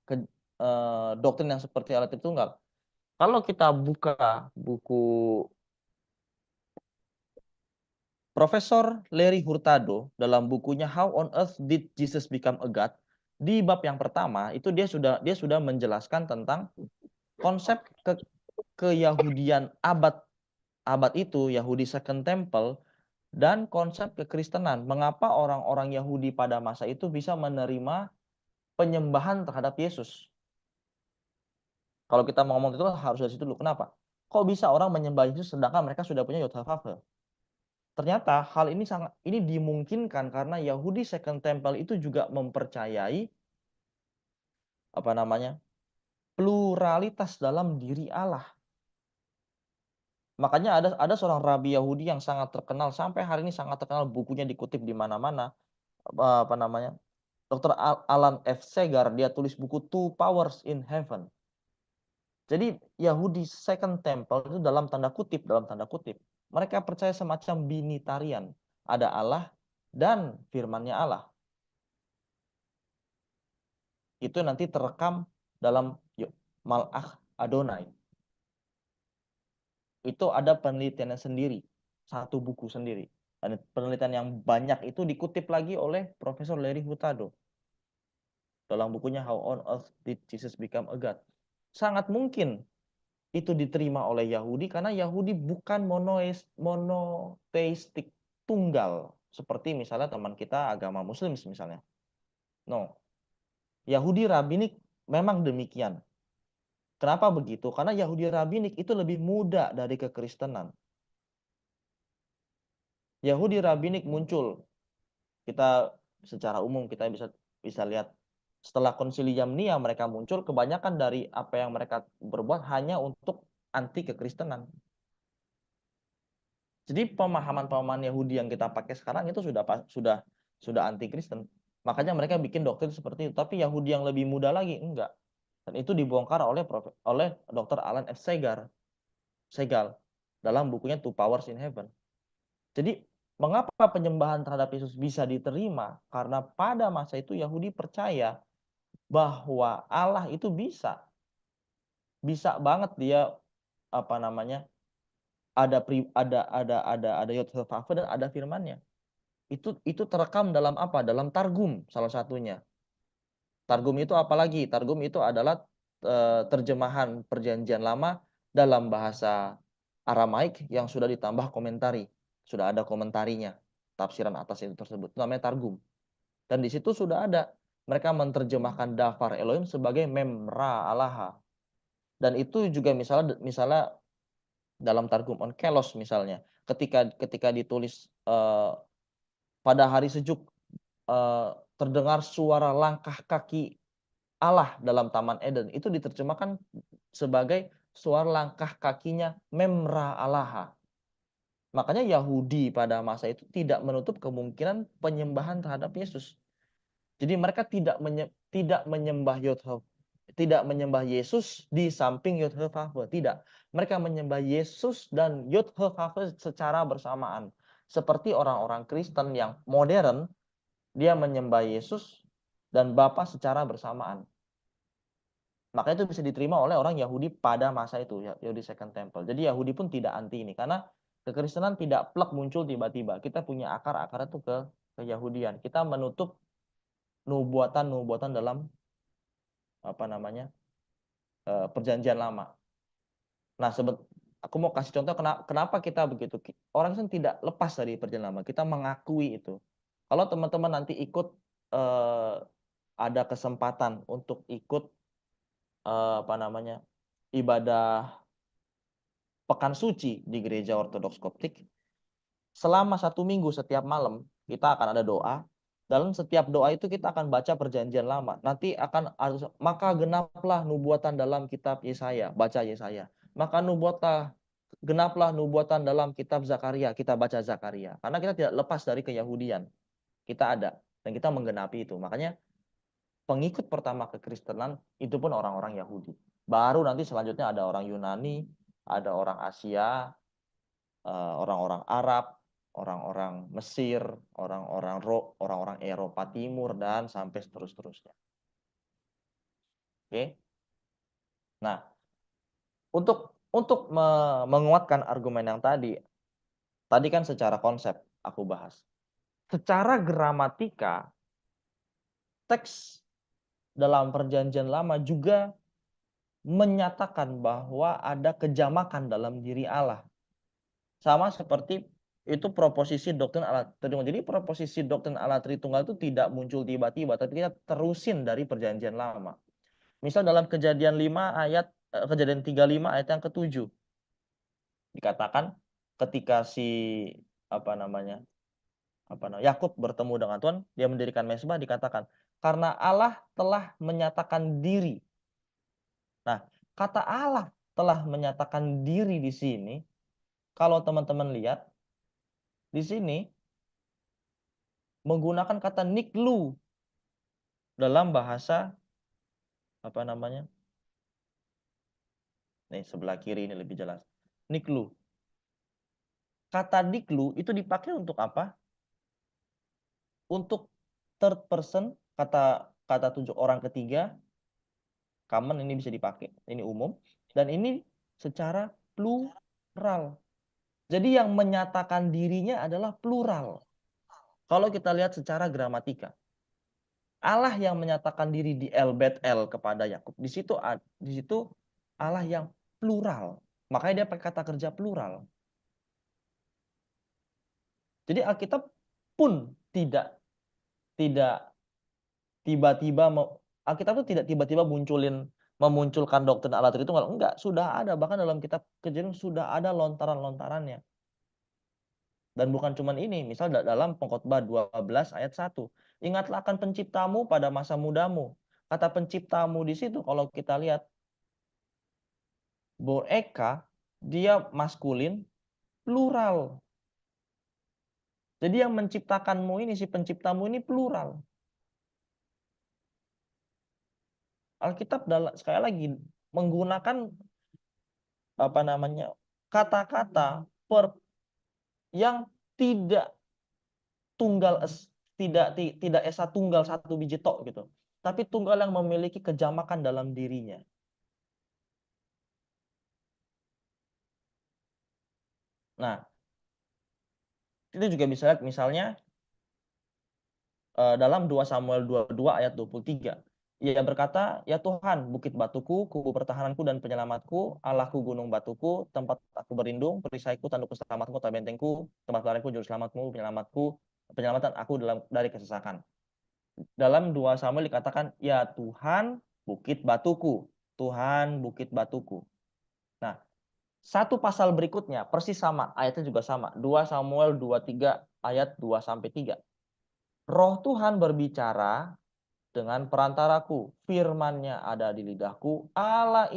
doktrin yang seperti Allah Tritunggal. Kalau kita buka buku Profesor Larry Hurtado dalam bukunya How on Earth Did Jesus Become a God, di bab yang pertama itu dia sudah menjelaskan tentang konsep keyahudian abad itu, Yahudi Second Temple, dan konsep kekristenan. Mengapa orang-orang Yahudi pada masa itu bisa menerima penyembahan terhadap Yesus? Kalau kita mau ngomong itu harus dari situ dulu. Kenapa? Kok bisa orang menyembah Yesus sedangkan mereka sudah punya Yod HaVavhe? Ternyata hal ini dimungkinkan karena Yahudi Second Temple itu juga mempercayai pluralitas dalam diri Allah. Makanya ada seorang rabi Yahudi yang sangat terkenal sampai hari ini, sangat terkenal, bukunya dikutip di mana-mana. Dr. Alan F. Segar, dia tulis buku Two Powers in Heaven. Jadi Yahudi Second Temple itu dalam tanda kutip, mereka percaya semacam binitarian. Ada Allah dan firman-Nya Allah. Itu nanti terekam dalam Malach Adonai. Itu ada penelitiannya sendiri, satu buku sendiri. Dan penelitian yang banyak itu dikutip lagi oleh Profesor Larry Hurtado dalam bukunya How on Earth Did Jesus Become a God. Sangat mungkin itu diterima oleh Yahudi karena Yahudi bukan monoteistik tunggal seperti misalnya teman kita agama Muslim misalnya. No. Yahudi rabbinik memang demikian. Kenapa begitu? Karena Yahudi rabbinik itu lebih muda dari kekristenan. Yahudi rabbinik muncul, kita secara umum kita bisa lihat setelah Konsili Yamnia mereka muncul, kebanyakan dari apa yang mereka berbuat hanya untuk anti kekristenan. Jadi pemahaman Yahudi yang kita pakai sekarang itu sudah anti Kristen. Makanya mereka bikin doktrin seperti itu. Tapi Yahudi yang lebih muda lagi enggak. Dan itu dibongkar oleh Dr. Alan F. Segal dalam bukunya Two Powers in Heaven. Jadi mengapa penyembahan terhadap Yesus bisa diterima? Karena pada masa itu Yahudi percaya bahwa Allah itu bisa banget dia ada Yod Hevavhe dan ada firman-Nya. Itu terekam dalam apa? Dalam Targum salah satunya. Targum itu apalagi? Targum itu adalah terjemahan perjanjian lama dalam bahasa Aramaik yang sudah ditambah komentari. Sudah ada komentarinya. Tafsiran atas itu tersebut. Itu namanya Targum. Dan di situ sudah ada. Mereka menerjemahkan Dafar Elohim sebagai Memra Allaha. Dan itu juga misalnya dalam Targum on Kelos misalnya. Ketika ditulis pada hari sejuk terdengar suara langkah kaki Allah dalam Taman Eden, itu diterjemahkan sebagai suara langkah kakinya Memra Allaha. Makanya Yahudi pada masa itu tidak menutup kemungkinan penyembahan terhadap Yesus. Jadi mereka tidak menyembah tidak menyembah Yesus di samping Yod-Heh-Vavhe, tidak. Mereka menyembah Yesus dan Yod-Heh-Vavhe secara bersamaan. Seperti orang-orang Kristen yang modern, dia menyembah Yesus dan Bapa secara bersamaan. Maka itu bisa diterima oleh orang Yahudi pada masa itu, Yahudi Second Temple. Jadi Yahudi pun tidak anti ini, karena kekristenan tidak plek muncul tiba-tiba. Kita punya akar itu ke Yahudian. Kita menutup nubuatan dalam perjanjian lama. Nah, aku mau kasih contoh kenapa kita begitu. Orang Kristen tidak lepas dari perjanjian lama. Kita mengakui itu. Kalau teman-teman nanti ikut ada kesempatan untuk ikut ibadah Pekan Suci di Gereja Ortodoks Koptik, selama 1 minggu setiap malam kita akan ada doa. Dalam setiap doa itu kita akan baca perjanjian lama. Nanti akan maka genaplah nubuatan dalam kitab Yesaya, baca Yesaya. Maka genaplah nubuatan dalam kitab Zakaria, kita baca Zakaria. Karena kita tidak lepas dari keyahudian. Kita ada dan kita menggenapi itu. Makanya pengikut pertama kekristenan itu pun orang-orang Yahudi. Baru nanti selanjutnya ada orang Yunani, ada orang Asia, orang-orang Arab, orang-orang Mesir, orang-orang Eropa Timur, dan sampai seterusnya. Oke. Nah, untuk menguatkan argumen yang tadi kan secara konsep aku bahas. Secara gramatika, teks dalam perjanjian lama juga menyatakan bahwa ada kejamakan dalam diri Allah. Sama seperti itu proposisi doktrin Allah Tritunggal. Jadi proposisi doktrin Allah Tritunggal itu tidak muncul tiba-tiba, tapi kita terusin dari perjanjian lama. Misal dalam Kejadian 35 ayat yang ke-7 dikatakan ketika Yakub bertemu dengan Tuhan, dia mendirikan mezbah, dikatakan karena Allah telah menyatakan diri. Nah, kata Allah telah menyatakan diri di sini, kalau teman-teman lihat di sini menggunakan kata niklu dalam bahasa nih sebelah kiri ini lebih jelas. Niklu. Kata niklu itu dipakai untuk apa? Untuk third person, kata tunjuk orang ketiga, common, ini bisa dipakai, ini umum, dan ini secara plural. Jadi yang menyatakan dirinya adalah plural. Kalau kita lihat secara gramatika, Allah yang menyatakan diri di El Bet-El kepada Yakub, di situ Allah yang plural. Makanya dia pakai kata kerja plural. Jadi Alkitab pun tidak tiba-tiba Alkitab itu tidak tiba-tiba memunculkan doktrin Allah Tritunggal. Enggak, sudah ada, bahkan dalam kitab Kejadian sudah ada lontaran-lontarannya. Dan bukan cuma ini, misal dalam Pengkhotbah 12 ayat 1. Ingatlah akan penciptamu pada masa mudamu. Kata penciptamu di situ kalau kita lihat Boeka, dia maskulin plural. Jadi yang menciptakanmu ini, si penciptamu ini plural. Alkitab sekali lagi menggunakan kata-kata yang tidak tidak esa tunggal satu biji tok gitu, tapi tunggal yang memiliki kejamakan dalam dirinya. Nah, itu juga bisa lihat misalnya dalam 2 Samuel 22 ayat 23. Ia berkata, "Ya Tuhan, bukit batuku, kubu pertahananku dan penyelamatku, Allahku gunung batuku, tempat aku berlindung, perisaiku, tanduk keselamatanku, tabentengku, tempat pelarianku, juru selamatmu, penyelamatan aku dari kesesakan." Dalam 2 Samuel dikatakan, "Ya Tuhan, bukit batuku." Tuhan, bukit batuku. Nah, satu pasal berikutnya persis sama, ayatnya juga sama. 2 Samuel 23 ayat 2 sampai 3. Roh Tuhan berbicara dengan perantaraku, firman-Nya ada di lidahku. Allah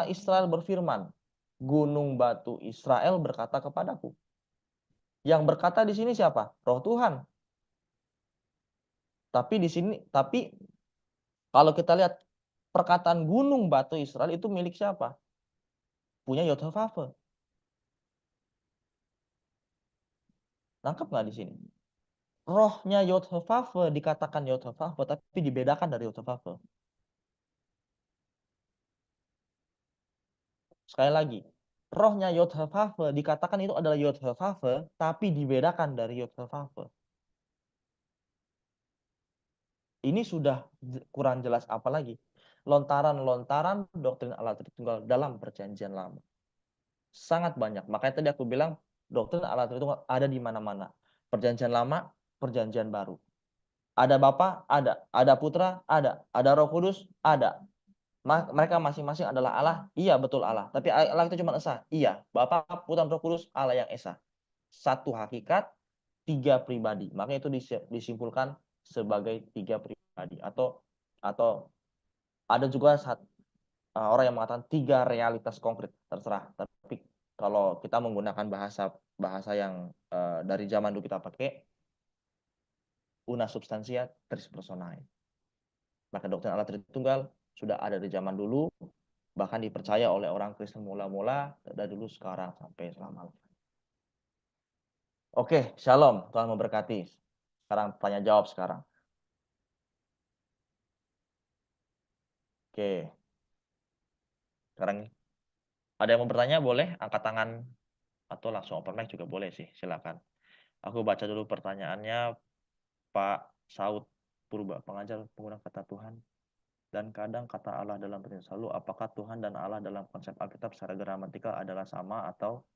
Israel berfirman, gunung batu Israel berkata kepadaku. Yang berkata di sini siapa? Roh Tuhan. Tapi di sini, tapi kalau kita lihat perkataan gunung batu Israel itu milik siapa? Punya Yod-Heh-Vav-He. Nangkep nggak di sini? Rohnya Yod-Heh-Vav-He dikatakan Yod-Heh-Vav-He, tapi dibedakan dari Yod-Heh-Vav-He. Sekali lagi, rohnya Yod-Heh-Vav-He dikatakan itu adalah Yod-Heh-Vav-He, tapi dibedakan dari Yod-Heh-Vav-He. Ini sudah kurang jelas apa lagi? Lontaran-lontaran doktrin Allah Tritunggal dalam Perjanjian Lama. Sangat banyak. Makanya tadi aku bilang doktrin Allah Tritunggal ada di mana-mana. Perjanjian Lama, Perjanjian Baru. Ada Bapa, ada. Ada Putra, ada. Ada Roh Kudus, ada. Mereka masing-masing adalah Allah. Iya, betul Allah. Tapi Allah itu cuma esa. Iya, Bapa, Putra, Roh Kudus, Allah yang esa. Satu hakikat, tiga pribadi. Makanya itu disimpulkan sebagai tiga pribadi. Atau ada juga orang yang mengatakan tiga realitas konkret, terserah. Tapi kalau kita menggunakan bahasa bahasa yang dari zaman dulu kita pakai, una substantia tris personae. Maka doktrin Allah Tritunggal sudah ada di zaman dulu, bahkan dipercaya oleh orang Kristen mula-mula dari dulu sekarang sampai selama-lamanya. Oke, shalom, Tuhan memberkati. Sekarang tanya jawab sekarang. Oke, sekarang ada yang mau bertanya boleh angkat tangan atau langsung open mic juga boleh sih, silakan. Aku baca dulu pertanyaannya. Pak Saud Purba, pengajar penggunaan kata Tuhan dan kadang kata Allah dalam Trinitas. Lalu apakah Tuhan dan Allah dalam konsep Alkitab secara gramatikal adalah sama atau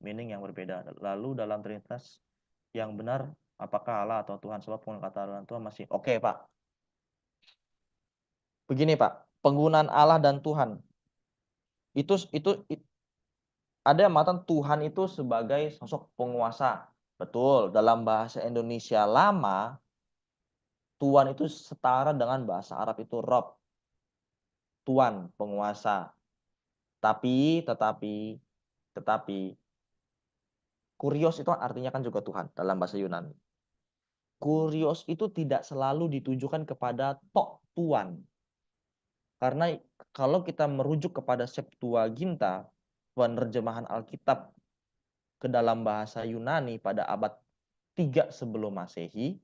meaning yang berbeda? Lalu dalam Trinitas yang benar, apakah Allah atau Tuhan? Sebab penggunaan kata Allah dan Tuhan masih oke, Pak. Begini, Pak, penggunaan Allah dan Tuhan itu ada yang mengatakan Tuhan itu sebagai sosok penguasa. Betul, dalam bahasa Indonesia lama Tuhan itu setara dengan bahasa Arab itu Rob, Tuan, penguasa. Tetapi kurios itu artinya kan juga Tuhan dalam bahasa Yunani. Kurios itu tidak selalu ditujukan kepada tok Tuan. Karena kalau kita merujuk kepada Septuaginta, penerjemahan Alkitab ke dalam bahasa Yunani pada abad 3 sebelum Masehi,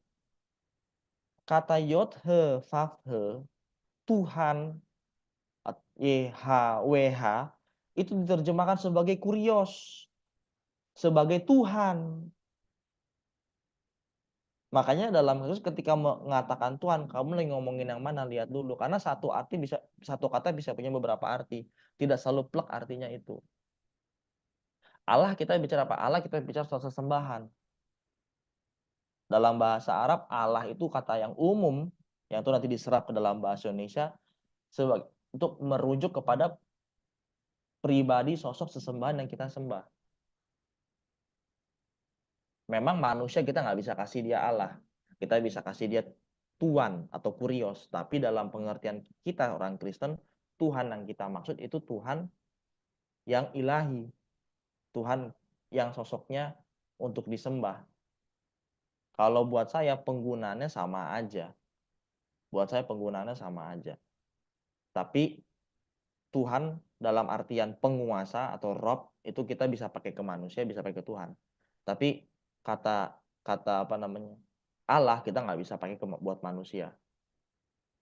kata Yod-He, Vav-He, Tuhan, YHWH, itu diterjemahkan sebagai kurios, sebagai Tuhan. Makanya dalam kasus ketika mengatakan Tuhan, kamu lagi ngomongin yang mana, lihat dulu. Karena satu kata bisa punya beberapa arti. Tidak selalu plek artinya itu. Allah kita bicara apa? Allah kita bicara soal sesembahan. Dalam bahasa Arab, Allah itu kata yang umum, yang itu nanti diserap ke dalam bahasa Indonesia, untuk merujuk kepada pribadi sosok sesembahan yang kita sembah. Memang manusia kita nggak bisa kasih dia Allah. Kita bisa kasih dia Tuhan atau kurios. Tapi dalam pengertian kita orang Kristen, Tuhan yang kita maksud itu Tuhan yang ilahi. Tuhan yang sosoknya untuk disembah. Kalau buat saya penggunaannya sama aja. Buat saya penggunaannya sama aja. Tapi Tuhan dalam artian penguasa atau Rob itu kita bisa pakai ke manusia, bisa pakai ke Tuhan. Tapi kata kata apa namanya Allah kita nggak bisa pakai buat manusia.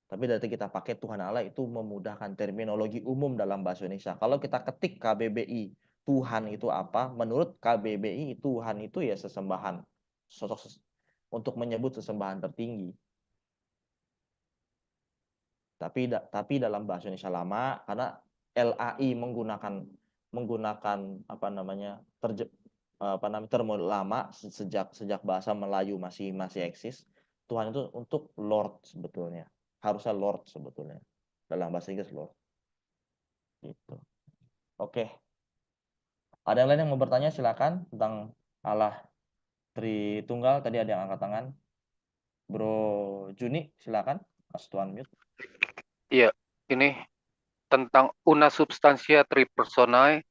Tapi dari kita pakai Tuhan Allah itu memudahkan terminologi umum dalam bahasa Indonesia. Kalau kita ketik KBBI Tuhan itu apa? Menurut KBBI Tuhan itu ya sesembahan, sosok untuk menyebut sesembahan tertinggi. Tapi dalam bahasa Indonesia lama karena LAI menggunakan apa namanya term lama sejak bahasa Melayu masih eksis. Tuhan itu untuk Lord sebetulnya. Harusnya Lord sebetulnya. Dalam bahasa Inggris Lord. Gitu. Oke. Ada yang lain yang mau bertanya silakan tentang Allah Tritunggal. Tadi ada yang angkat tangan. Bro Juni silakan. Mas Tuan mute. Iya, ini tentang una substantia tri personae.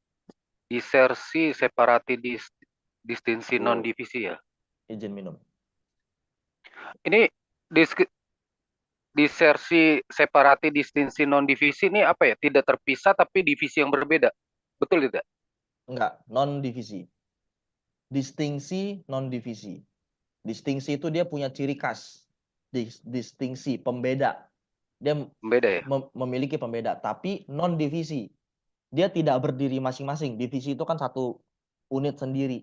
disersi separati distinsi non Oh, divisi ya. izin minum. Ini disersi separati distinsi non divisi ini apa ya? Tidak terpisah tapi divisi yang berbeda. Betul tidak? Enggak, non divisi. Distingsi non divisi. Distingsi itu dia punya ciri khas. Distingsi, pembeda. Dia Beda ya. memiliki pembeda, tapi non divisi. Dia tidak berdiri masing-masing. Divisi itu kan satu unit sendiri.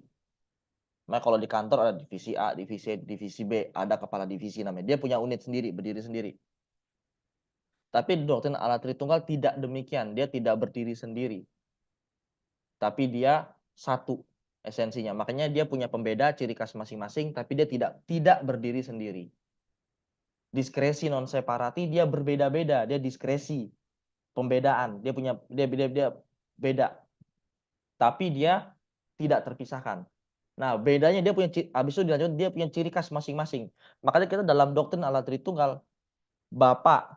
Nah, kalau di kantor ada divisi A, divisi B, ada kepala divisi namanya. Dia punya unit sendiri, berdiri sendiri. Tapi di doktrin Allah Tritunggal tidak demikian. Dia tidak berdiri sendiri. Tapi dia satu esensinya. Makanya dia punya pembeda, ciri khas masing-masing, tapi dia tidak berdiri sendiri. Diskresi non separati dia berbeda-beda, dia diskresi, pembedaan, dia punya dia beda. Tapi dia tidak terpisahkan. Nah, bedanya dia punya habis itu dilanjut dia punya ciri khas masing-masing. Makanya kita dalam doktrin Allah Tritunggal, Bapak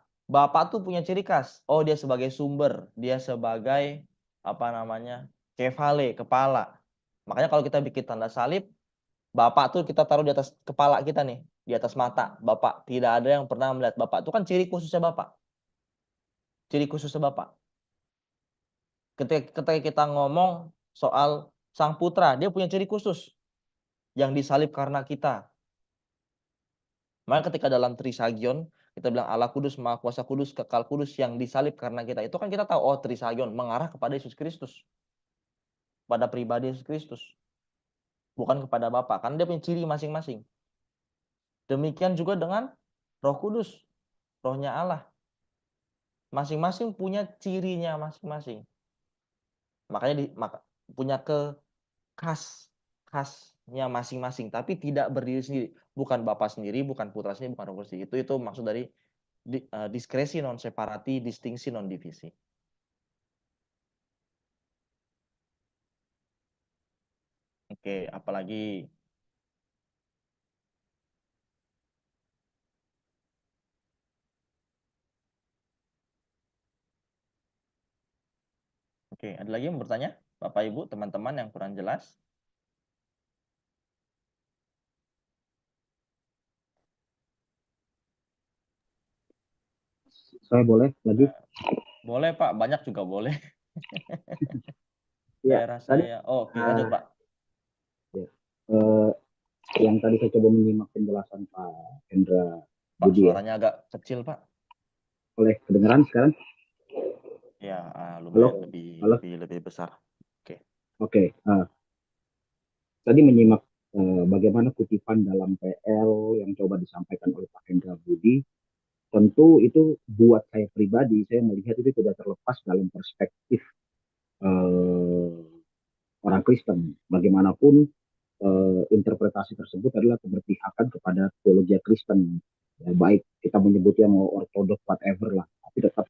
tuh punya ciri khas. Oh, dia sebagai sumber, dia sebagai apa namanya? Kefale, kepala. Makanya kalau kita bikin tanda salib, Bapak tuh kita taruh di atas kepala kita nih, di atas mata. Bapak, tidak ada yang pernah melihat Bapak. Itu kan ciri khususnya Bapak. Ciri khususnya Bapak. Ketika kita ngomong soal Sang Putra, dia punya ciri khusus yang disalib karena kita. Maka ketika dalam Trisagion, kita bilang Allah Kudus, Maha Kuasa Kudus, Kekal Kudus yang disalib karena kita. Itu kan kita tahu, oh Trisagion mengarah kepada Yesus Kristus. Pada pribadi Yesus Kristus. Bukan kepada Bapa. Karena dia punya ciri masing-masing. Demikian juga dengan Roh Kudus. Rohnya Allah. Masing-masing punya cirinya masing-masing. Makanya punya khasnya masing-masing. Tapi tidak berdiri sendiri. Bukan Bapa sendiri, bukan Putra sendiri, bukan Roh Kudus sendiri. Itu maksud dari diskresi non separati, distingsi non divisi. Oke, apalagi oke, ada lagi yang bertanya? Bapak Ibu, teman-teman yang kurang jelas? Saya boleh lagi? Boleh, Pak. Banyak juga boleh. Ya, Daerah tadi saya. Oh, oke, lanjut, Pak. ya, eh, yang tadi saya coba menyimak penjelasan Pak Hendra Pak, Budi ya. suaranya agak kecil, Pak. Oleh kedengaran sekarang? Ya, Halo, lumayan lebih halo. lebih besar. Oke. Oke, tadi menyimak bagaimana kutipan dalam PL yang coba disampaikan oleh Pak Hendra Budi. Tentu itu buat saya pribadi, saya melihat itu tidak terlepas dalam perspektif eh, orang Kristen. Bagaimanapun interpretasi tersebut adalah keberpihakan kepada teologi Kristen. Ya, baik kita menyebutnya mau ortodok whatever lah, tapi tetap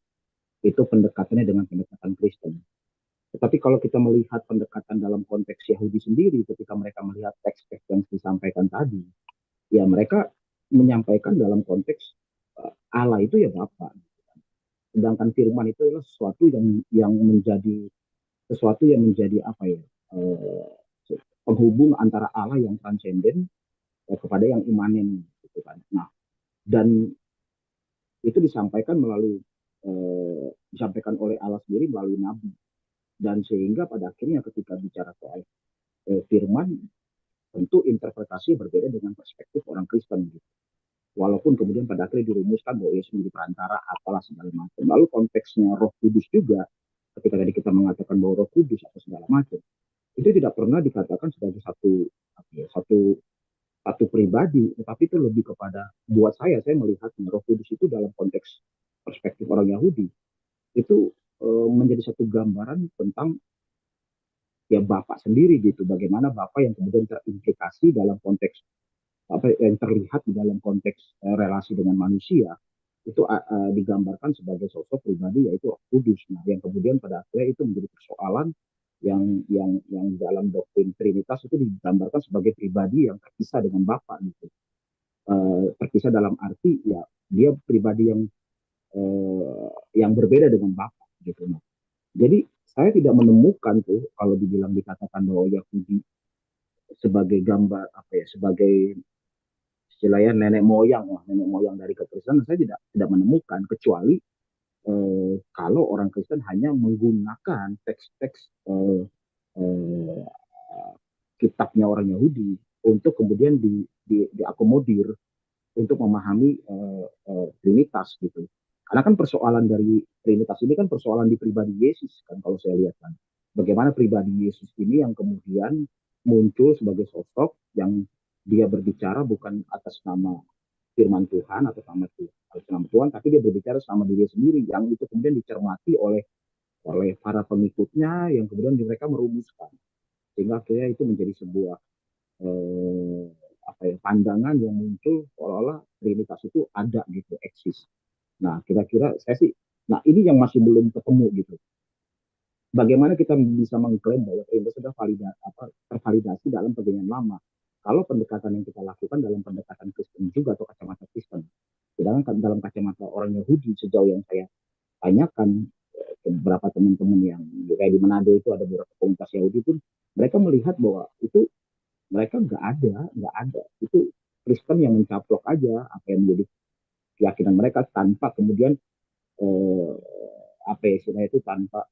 itu pendekatannya dengan pendekatan Kristen. Tetapi kalau kita melihat pendekatan dalam konteks Yahudi sendiri, ketika mereka melihat teks-teks yang disampaikan tadi, ya mereka menyampaikan dalam konteks Allah itu ya Bapa. Sedangkan firman itu adalah sesuatu yang menjadi sesuatu yang menjadi apa ya? eh, Penghubung antara Allah yang transenden kepada yang imanen gitu kan. Nah, dan itu disampaikan oleh Allah sendiri melalui nabi, dan sehingga pada akhirnya ketika bicara soal firman, tentu interpretasi berbeda dengan perspektif orang Kristen gitu. Walaupun kemudian pada akhirnya dirumuskan bahwa Yesus menjadi perantara apalah segala macam. Lalu konteksnya Roh Kudus juga, ketika tadi kita mengatakan bahwa Roh Kudus atau segala macam, itu tidak pernah dikatakan sebagai satu pribadi, tetapi itu lebih kepada, buat saya melihat Roh Kudus itu dalam konteks perspektif orang Yahudi itu menjadi satu gambaran tentang ya Bapak sendiri gitu, bagaimana Bapak yang kemudian terimplikasi dalam konteks apa yang terlihat di dalam konteks relasi dengan manusia itu digambarkan sebagai sosok pribadi yaitu Roh Kudus. Nah, yang kemudian pada akhirnya itu menjadi persoalan yang dalam doktrin Trinitas itu digambarkan sebagai pribadi yang terpisah dengan Bapa gitu. Terpisah dalam arti ya dia pribadi yang berbeda dengan Bapa gitu. Nah, jadi saya tidak menemukan tuh kalau dikatakan bahwa Yahudi sebagai gambar apa ya, sebagai istilahnya nenek moyang dari kekristenan, saya tidak menemukan, kecuali kalau orang Kristen hanya menggunakan teks-teks eh, kitabnya orang Yahudi untuk kemudian diakomodir untuk memahami Trinitas gitu. Karena kan persoalan dari Trinitas ini kan persoalan di pribadi Yesus kan, kalau saya lihat kan. Bagaimana pribadi Yesus ini yang kemudian muncul sebagai sosok yang dia berbicara bukan atas nama firman Tuhan atau nama Tuhan, tapi dia berbicara sama diri sendiri, yang itu kemudian dicermati oleh para pengikutnya, yang kemudian mereka merumuskan, sehingga akhirnya itu menjadi sebuah eh, apa ya, pandangan yang muncul seolah-olah Trinitas itu ada gitu, eksis. Nah, kira-kira saya sih, nah ini yang masih belum ketemu gitu. Bagaimana kita bisa mengklaim bahwa Trinitas sudah tervalidasi dalam perjanjian lama? Kalau pendekatan yang kita lakukan dalam pendekatan Kristen juga atau kacamata Kristen, sedangkan dalam kacamata orang Yahudi, sejauh yang saya tanyakan beberapa teman-teman yang kayak di Manado itu ada beberapa komunitas Yahudi pun, mereka melihat bahwa itu mereka nggak ada itu Kristen yang mencaplok aja apa yang menjadi keyakinan mereka, tanpa kemudian eh, apa ya istilahnya itu, tanpa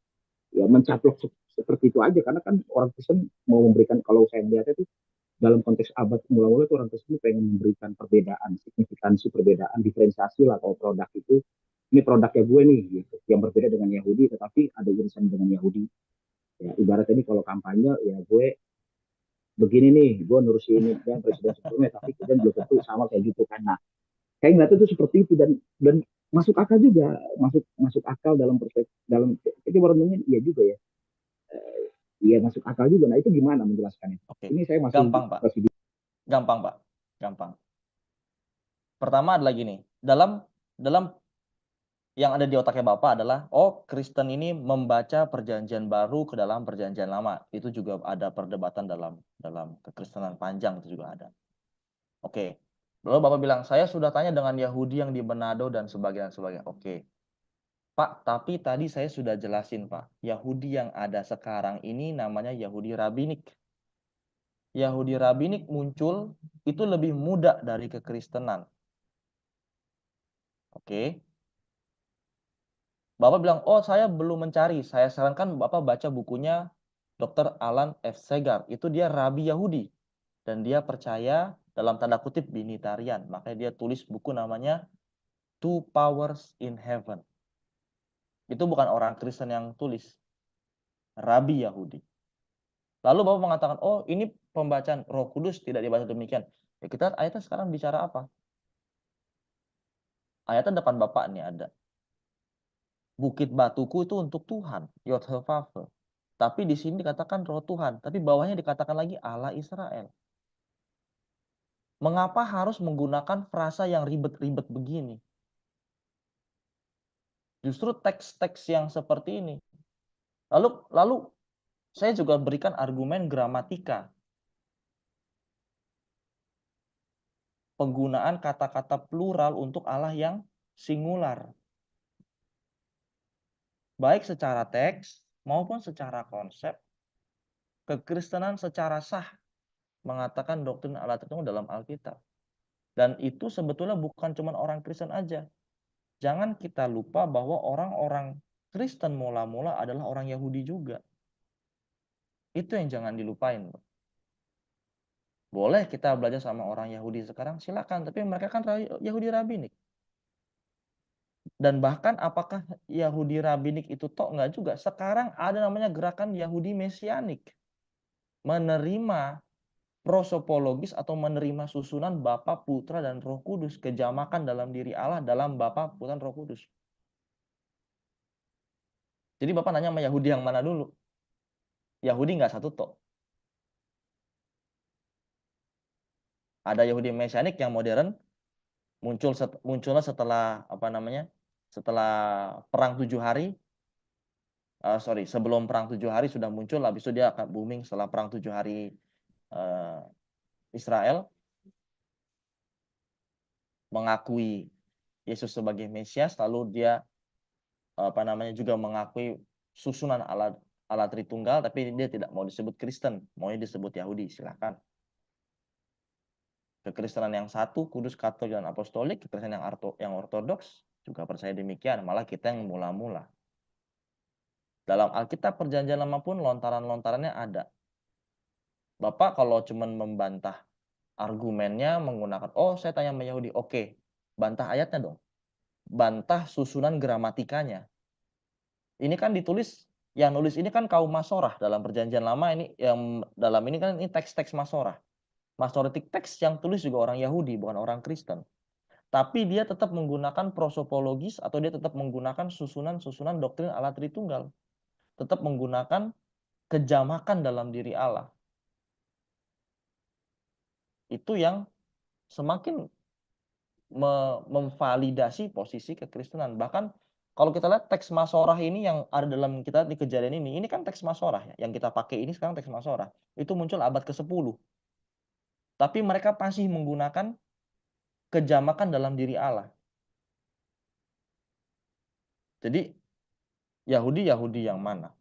ya mencaplok seperti itu aja, karena kan orang Kristen mau memberikan, kalau saya melihat itu dalam konteks abad mula-mula itu orang Kristen pengen memberikan perbedaan, signifikansi perbedaan, diferensiasi lah, kalau produk itu ini produknya gue nih gitu, yang berbeda dengan Yahudi tetapi ada irisan dengan Yahudi. Ya ibaratnya ini kalau kampanye ya gue begini nih, gue nurusin ini dan presiden sebelumnya, tapi kemudian belum tentu sama kayak gitu kan. Nah, kayak ngeliatnya itu seperti itu, dan masuk akal juga, masuk masuk akal dalam perspektif, dalam itu baru iya juga ya. Iya masuk akal juga. Nah itu gimana menjelaskannya? Oke, Ini saya gampang Pak, masih gampang Pak, gampang. Pertama adalah gini, dalam dalam yang ada di otaknya Bapak adalah, oh Kristen ini membaca perjanjian baru ke dalam perjanjian lama. Itu juga ada perdebatan dalam dalam kekristenan panjang, itu juga ada. Oke. Lalu Bapak bilang, saya sudah tanya dengan Yahudi yang di Manado dan sebagainya. Oke. Pak, tapi tadi saya sudah jelasin Pak, Yahudi yang ada sekarang ini namanya Yahudi Rabinik. Yahudi Rabinik muncul itu lebih muda dari kekristenan. Oke. Bapak bilang, oh saya belum mencari. Saya sarankan Bapak baca bukunya Dr. Alan F. Segar. Itu dia Rabi Yahudi. Dan dia percaya dalam tanda kutip binitarian. Makanya dia tulis buku namanya Two Powers in Heaven. Itu bukan orang Kristen yang tulis. Rabi Yahudi. Lalu Bapak mengatakan, oh ini pembacaan Roh Kudus tidak dibaca demikian. Ya kita ayatnya sekarang bicara apa? Ayatnya depan Bapak nih ada. Bukit batuku itu untuk Tuhan, Yod-Heh-Vav-Heh. Tapi di sini dikatakan Roh Tuhan, tapi bawahnya dikatakan lagi Allah Israel. Mengapa harus menggunakan frasa yang ribet-ribet begini? Justru teks-teks yang seperti ini. Lalu saya juga berikan argumen gramatika. Penggunaan kata-kata plural untuk Allah yang singular. Baik secara teks maupun secara konsep, kekristenan secara sah mengatakan doktrin Allah Tritunggal dalam Alkitab. Dan itu sebetulnya bukan cuma orang Kristen aja. Jangan kita lupa bahwa orang-orang Kristen mula-mula adalah orang Yahudi juga. Itu yang jangan dilupain. Boleh kita belajar sama orang Yahudi sekarang, silakan. Tapi mereka kan Yahudi Rabinik. Dan bahkan apakah Yahudi Rabinik itu tok? Enggak juga. Sekarang ada namanya gerakan Yahudi Mesianik. Menerima prosopologis atau menerima susunan Bapa, Putra, dan Roh Kudus. Kejamakan dalam diri Allah dalam Bapa, Putra, dan Roh Kudus. Jadi Bapak nanya sama Yahudi yang mana dulu? Yahudi nggak satu tok. Ada Yahudi Mesianik yang modern, munculnya setelah apa namanya? Setelah perang 7 hari. Sebelum perang 7 hari sudah muncul, habis itu dia akan booming setelah perang 7 hari Israel mengakui Yesus sebagai Mesias, lalu dia apa namanya juga mengakui susunan Allah Allah Tritunggal tapi dia tidak mau disebut Kristen, maunya disebut Yahudi, silakan. Kekristenan yang satu, kudus, katolik, dan apostolik, kekristenan yang ortodoks juga percaya demikian, malah kita yang mula-mula. Dalam Alkitab Perjanjian Lama pun lontaran-lontarannya ada. Bapak kalau cuma membantah argumennya menggunakan, oh saya tanya sama Yahudi, oke, bantah ayatnya dong. Bantah susunan gramatikanya. Ini kan ditulis, yang nulis ini kan kaum Masorah dalam Perjanjian Lama, ini yang dalam ini kan ini teks-teks Masorah. Masoretic teks yang tulis juga orang Yahudi, bukan orang Kristen. Tapi dia tetap menggunakan prosopologis atau dia tetap menggunakan susunan-susunan doktrin Allah Tritunggal. Tetap menggunakan kejamakan dalam diri Allah. Itu yang semakin memvalidasi posisi kekristenan. Bahkan kalau kita lihat teks Masorah ini yang ada dalam kita di Kejadian ini kan teks Masorah ya. Yang kita pakai ini sekarang teks Masorah. Itu muncul abad ke-10. Tapi mereka masih menggunakan kejamakan dalam diri Allah. Jadi Yahudi yang mana?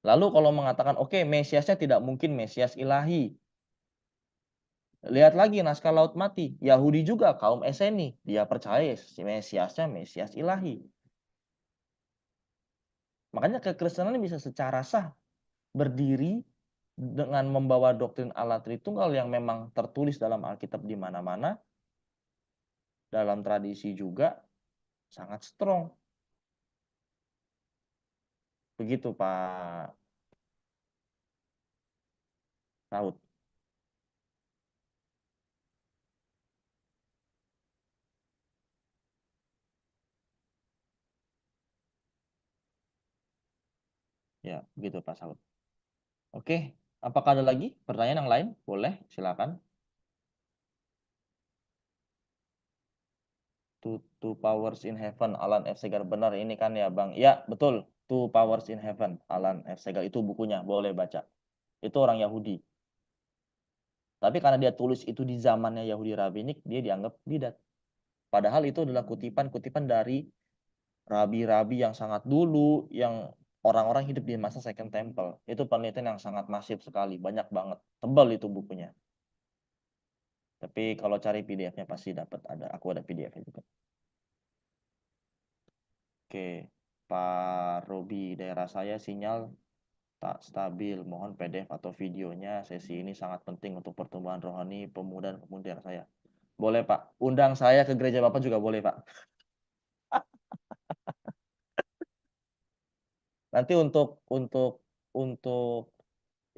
Lalu kalau mengatakan oke, Mesiasnya tidak mungkin Mesias ilahi. Lihat lagi naskah Laut Mati. Yahudi juga kaum Eseni. Dia percaya Mesiasnya Mesias ilahi. Makanya kekristenan bisa secara sah berdiri dengan membawa doktrin Allah Tritunggal yang memang tertulis dalam Alkitab di mana-mana. Dalam tradisi juga sangat strong. Begitu Pak Raut. Ya, begitu Pak Saud. Oke, apakah ada lagi pertanyaan yang lain? Boleh, silakan. Two Powers in Heaven, Alan F. Segar. Benar ini kan ya Bang? Ya, betul. Two Powers in Heaven, Alan F. Segar. Itu bukunya, boleh baca. Itu orang Yahudi. Tapi karena dia tulis itu di zamannya Yahudi Rabbinik, dia dianggap bidat. Padahal itu adalah kutipan-kutipan dari rabi-rabi yang sangat dulu, yang orang-orang hidup di masa Second Temple. Itu penelitian yang sangat masif sekali, banyak banget. Tebal itu bukunya. Tapi kalau cari PDF-nya pasti dapat, ada. Aku ada PDF-nya juga. Oke, Pak Robi, daerah saya sinyal tak stabil. Mohon PDF atau videonya. Sesi ini sangat penting untuk pertumbuhan rohani pemuda dan pemudi daerah saya. Boleh Pak, undang saya ke gereja Bapak juga boleh Pak. Nanti untuk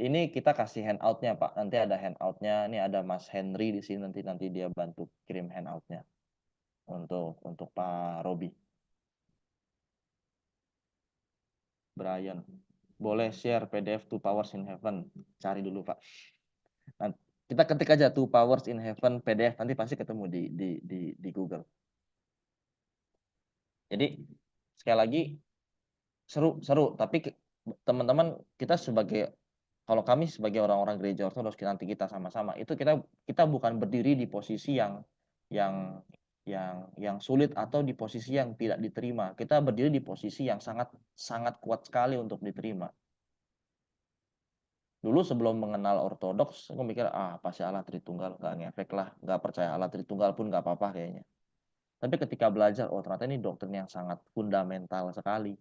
ini kita kasih handoutnya Pak. Nanti ada handoutnya. Ini ada Mas Henry di sini, nanti dia bantu kirim handoutnya untuk Pak Robi. Brian, boleh share PDF Two Powers in Heaven. Cari dulu Pak. Nanti kita ketik aja Two Powers in Heaven PDF, nanti pasti ketemu di Google. Jadi sekali lagi seru, tapi teman-teman kita kalau kami sebagai orang-orang gereja ortodoks, nanti kita sama-sama itu kita bukan berdiri di posisi yang yang sulit atau di posisi yang tidak diterima. Kita berdiri di posisi yang sangat sangat kuat sekali untuk diterima. Dulu sebelum mengenal ortodoks, aku mikir pasti Allah Tritunggal, nggak ngefek lah, nggak percaya Allah Tritunggal pun nggak apa-apa kayaknya. Tapi ketika belajar, ternyata ini doktrin yang sangat fundamental sekali.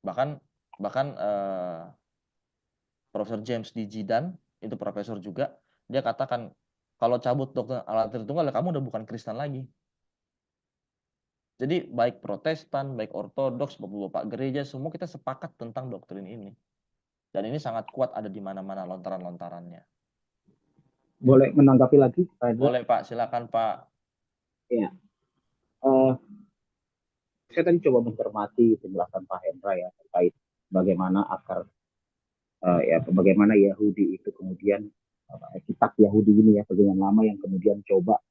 Bahkan Profesor James D. Jidan, itu profesor juga, dia katakan kalau cabut doktrin Allah Tritunggal, kamu udah bukan Kristen lagi. Jadi baik Protestan, baik Ortodoks, bapak-bapak gereja, semua kita sepakat tentang doktrin ini. Dan ini sangat kuat ada di mana-mana lontaran-lontarannya. Boleh menanggapi lagi, Pak Hendra? Boleh Pak, silakan Pak. Ya, saya tadi coba mencermati penjelasan Pak Hendra ya terkait bagaimana akar bagaimana Yahudi itu kemudian kitab Yahudi ini ya perjanjian lama yang kemudian coba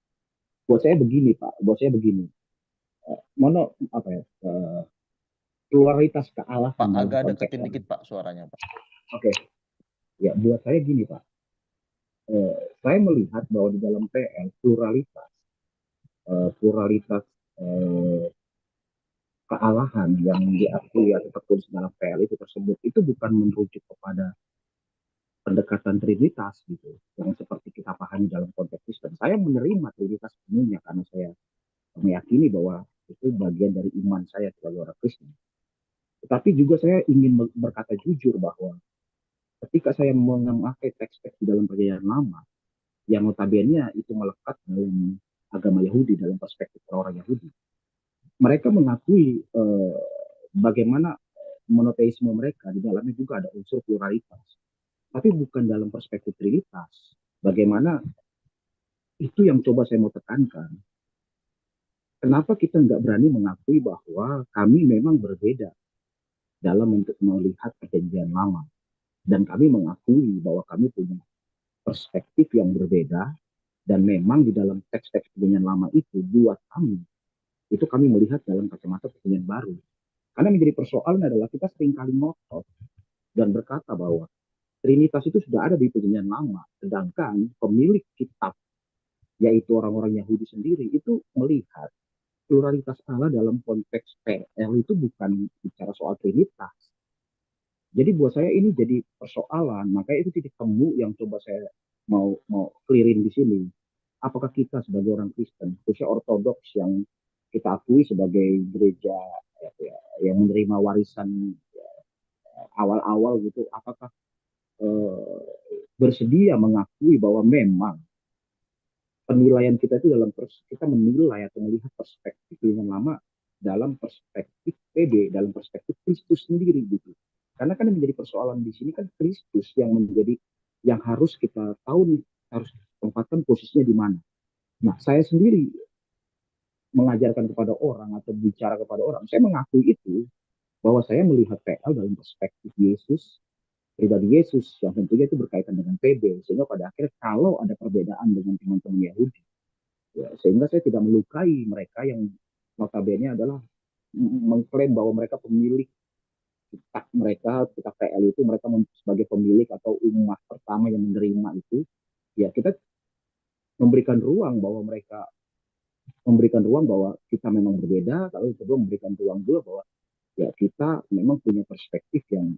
buat saya begini Pak, buat saya begini, pluralitas kealahan Pak, dalam agak konteks deketin dikit Pak suaranya Pak. Oke, ya buat saya gini Pak, saya melihat bahwa di dalam PL pluralitas kealahan yang diakui atau tertulis dalam PL itu tersebut itu bukan merujuk kepada pendekatan Trinitas gitu yang seperti kita pahami dalam konteks Kristen. Saya menerima Trinitas sepenuhnya karena saya meyakini bahwa itu bagian dari iman saya sebagai orang Kristen. Tetapi juga saya ingin berkata jujur bahwa ketika saya memakai teks-teks di dalam perjanjian lama yang notabene itu melekat dalam agama Yahudi dalam perspektif orang Yahudi, mereka mengakui bagaimana monoteisme mereka di dalamnya juga ada unsur pluralitas, tapi bukan dalam perspektif trinitas. Bagaimana itu yang coba saya mau tekankan. Kenapa kita nggak berani mengakui bahwa kami memang berbeda dalam untuk melihat perjanjian lama, dan kami mengakui bahwa kami punya perspektif yang berbeda, dan memang di dalam teks-teks perjanjian lama itu buat kami itu kami melihat dalam kacamata perjanjian baru. Karena menjadi persoalan adalah kita seringkali ngotot dan berkata bahwa Trinitas itu sudah ada di perjanjian lama, sedangkan pemilik kitab yaitu orang-orang Yahudi sendiri itu melihat pluralitas Allah dalam konteks PL itu bukan bicara soal Trinitas. Jadi buat saya ini jadi persoalan, makanya itu titik temu yang coba saya mau clearin di sini. Apakah kita sebagai orang Kristen, khususnya Ortodoks yang kita akui sebagai gereja yang menerima warisan awal-awal gitu, apakah bersedia mengakui bahwa memang penilaian kita itu dalam kita menilai atau melihat perspektif yang lama dalam perspektif PB, dalam perspektif Kristus sendiri gitu. Karena kan yang menjadi persoalan di sini kan Kristus yang menjadi yang harus kita tahu nih, harus tempatkan posisinya di mana. Nah, saya sendiri mengajarkan kepada orang atau bicara kepada orang, saya mengakui itu bahwa saya melihat PL dalam perspektif Yesus, pribadi Yesus yang tentunya itu berkaitan dengan PB, sehingga pada akhirnya kalau ada perbedaan dengan teman-teman Yahudi, ya, sehingga saya tidak melukai mereka yang notabene adalah mengklaim bahwa mereka pemilik kitab mereka, kitab PL itu mereka sebagai pemilik atau umat pertama yang menerima itu, ya kita memberikan ruang bahwa mereka memberikan ruang bahwa kita memang berbeda, lalu kedua memberikan ruang juga bahwa ya kita memang punya perspektif yang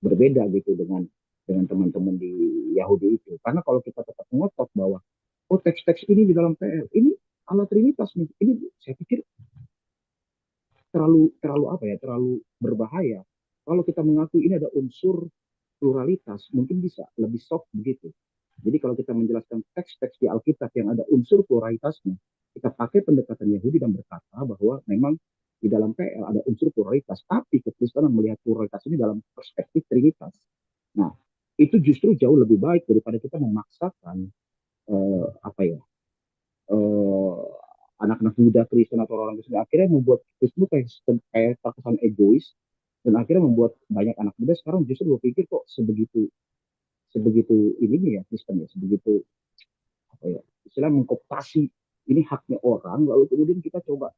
berbeda gitu dengan teman-teman di Yahudi itu. Karena kalau kita tetap ngotot bahwa oh teks-teks ini di dalam PL ini ala Trinitas nih, ini saya pikir terlalu terlalu apa ya, terlalu berbahaya. Kalau kita mengakui ini ada unsur pluralitas, mungkin bisa lebih soft begitu. Jadi kalau kita menjelaskan teks-teks di Alkitab yang ada unsur pluralitasnya, kita pakai pendekatan Yahudi dan berkata bahwa memang di dalam PL ada unsur pluralitas, tapi kekristenan melihat pluralitas ini dalam perspektif Trinitas. Nah, itu justru jauh lebih baik daripada kita memaksakan apa ya eh, anak-anak muda Kristen atau orang Kristen akhirnya membuat Kristen kayak terkesan egois dan akhirnya membuat banyak anak muda sekarang justru berpikir kok sebegitu sebegitu ini ya Kristen ya sebegitu apa ya istilah mengkooptasi ini haknya orang lalu kemudian kita coba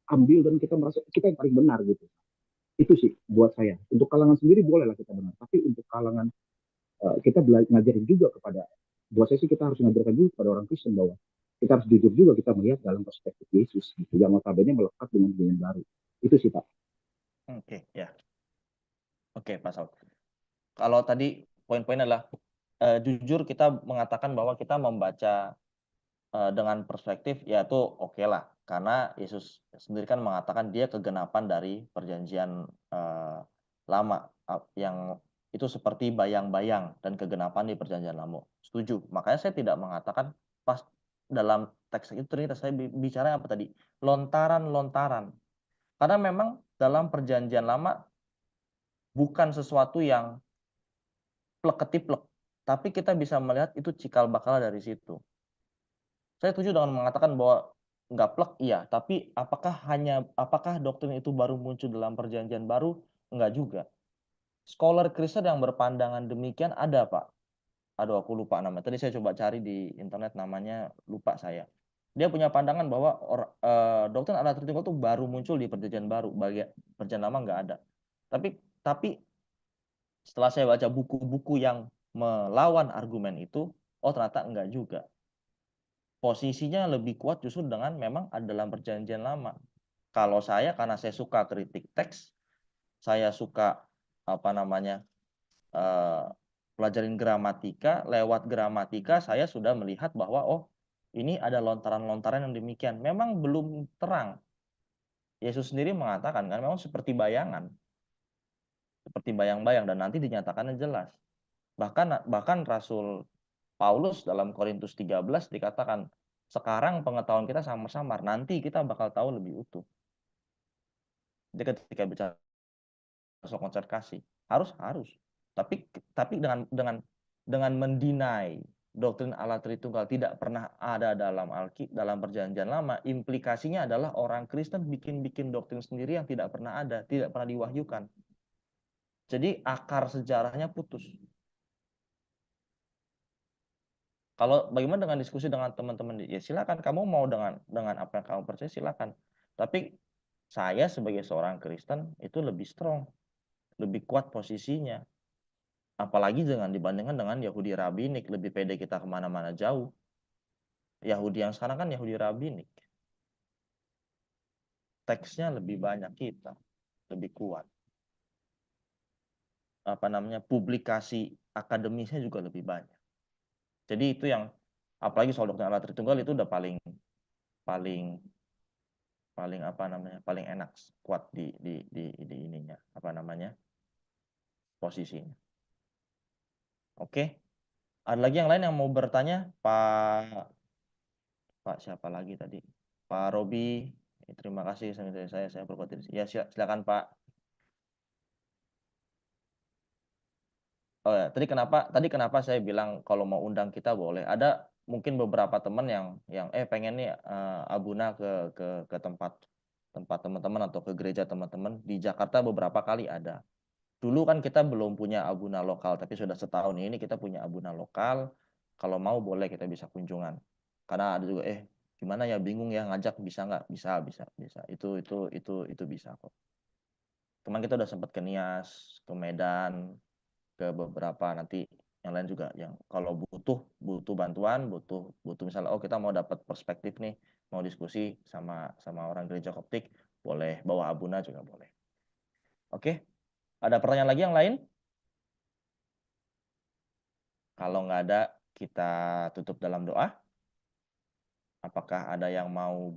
ambil dan kita merasa kita yang paling benar gitu. Itu sih buat saya, untuk kalangan sendiri bolehlah kita benar, tapi untuk kalangan kita ngajarin juga kepada, buat saya sih kita harus ngajarkan juga kepada orang Kristen bahwa kita harus jujur juga kita melihat dalam perspektif Yesus gitu, yang notabene melekat dengan dunia baru. Itu sih Pak. Oke, ya. Oke, Pak Saud. Kalau tadi poin-poin adalah jujur kita mengatakan bahwa kita membaca dengan perspektif yaitu oke lah, karena Yesus sendiri kan mengatakan dia kegenapan dari perjanjian lama yang itu seperti bayang-bayang dan kegenapan di perjanjian lama. Setuju. Makanya saya tidak mengatakan pas dalam teks itu ternyata saya bicara apa tadi? Lontaran-lontaran. Karena memang dalam perjanjian lama bukan sesuatu yang plek ketiplek, tapi kita bisa melihat itu cikal bakal dari situ. Saya setuju dengan mengatakan bahwa nggak plek, iya, tapi apakah doktrin itu baru muncul dalam perjanjian baru? Enggak juga. Scholar Kristen yang berpandangan demikian ada, Pak. Aduh, aku lupa namanya. Tadi saya coba cari di internet, namanya lupa saya. Dia punya pandangan bahwa doktrin Allah Tritunggal itu baru muncul di perjanjian baru, bagi perjanjian lama nggak ada. Tapi setelah saya baca buku-buku yang melawan argumen itu, oh ternyata enggak juga. Posisinya lebih kuat justru dengan memang ada dalam perjanjian lama. Kalau saya karena saya suka kritik teks, saya suka pelajarin gramatika, lewat gramatika saya sudah melihat bahwa oh ini ada lontaran-lontaran yang demikian. Memang belum terang. Yesus sendiri mengatakan kan memang seperti bayangan, seperti bayang-bayang dan nanti dinyatakannya jelas. Bahkan Rasul Paulus dalam Korintus 13 dikatakan sekarang pengetahuan kita samar-samar, nanti kita bakal tahu lebih utuh. Jadi ketika bicara soal konsep kasih, harus. Tapi dengan mendinai doktrin Allah Tritunggal tidak pernah ada dalam Perjanjian Lama, implikasinya adalah orang Kristen bikin doktrin sendiri yang tidak pernah ada, tidak pernah diwahyukan. Jadi akar sejarahnya putus. Kalau bagaimana dengan diskusi dengan teman-teman, ya silakan, kamu mau dengan apa yang kamu percaya silakan. Tapi saya sebagai seorang Kristen itu lebih strong, lebih kuat posisinya. Apalagi dibandingkan dengan Yahudi Rabinik, lebih pede kita kemana-mana jauh. Yahudi yang sekarang kan Yahudi Rabinik. Teksnya lebih banyak kita, lebih kuat. Publikasi akademisnya juga lebih banyak. Jadi itu yang, apalagi soal doktrin Allah Tritunggal itu udah paling paling enak, kuat di ininya, posisinya. Oke. Ada lagi yang lain yang mau bertanya? Pak siapa lagi tadi? Pak Robi. Terima kasih saya berkontribusi. Ya, silakan Pak. Oh ya, tadi kenapa saya bilang kalau mau undang kita boleh. Ada mungkin beberapa teman yang pengen nih Abuna ke tempat teman-teman atau ke gereja teman-teman di Jakarta beberapa kali ada. Dulu kan kita belum punya Abuna lokal, tapi sudah setahun ini kita punya Abuna lokal. Kalau mau boleh kita bisa kunjungan. Karena ada juga gimana ya, bingung ya ngajak, bisa nggak? Bisa. Itu bisa kok. Kemarin kita udah sempat ke Nias, ke Medan, ke beberapa, nanti yang lain juga yang kalau butuh bantuan, butuh misalnya kita mau dapat perspektif nih, mau diskusi sama orang gereja Koptik, boleh bawa Abuna juga boleh. Oke. Ada pertanyaan lagi yang lain? Kalau nggak ada, kita tutup dalam doa. Apakah ada yang mau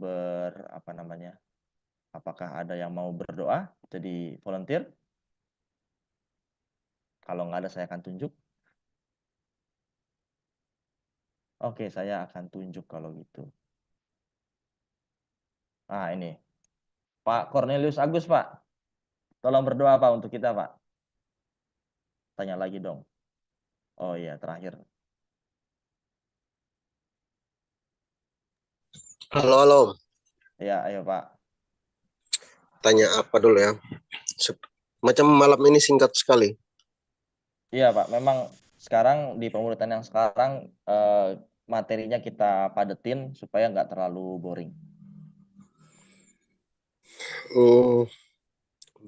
Apakah ada yang mau berdoa jadi volunteer? Kalau nggak ada, saya akan tunjuk. Oke, saya akan tunjuk kalau gitu. Nah, ini. Pak Cornelius Agus, Pak. Tolong berdoa, Pak, untuk kita, Pak. Tanya lagi dong. Oh iya, terakhir. Halo. Ya, ayo, Pak. Tanya apa dulu ya? Macam malam ini singkat sekali. Iya, Pak. Memang sekarang di pemuritan yang sekarang materinya kita padetin supaya nggak terlalu boring.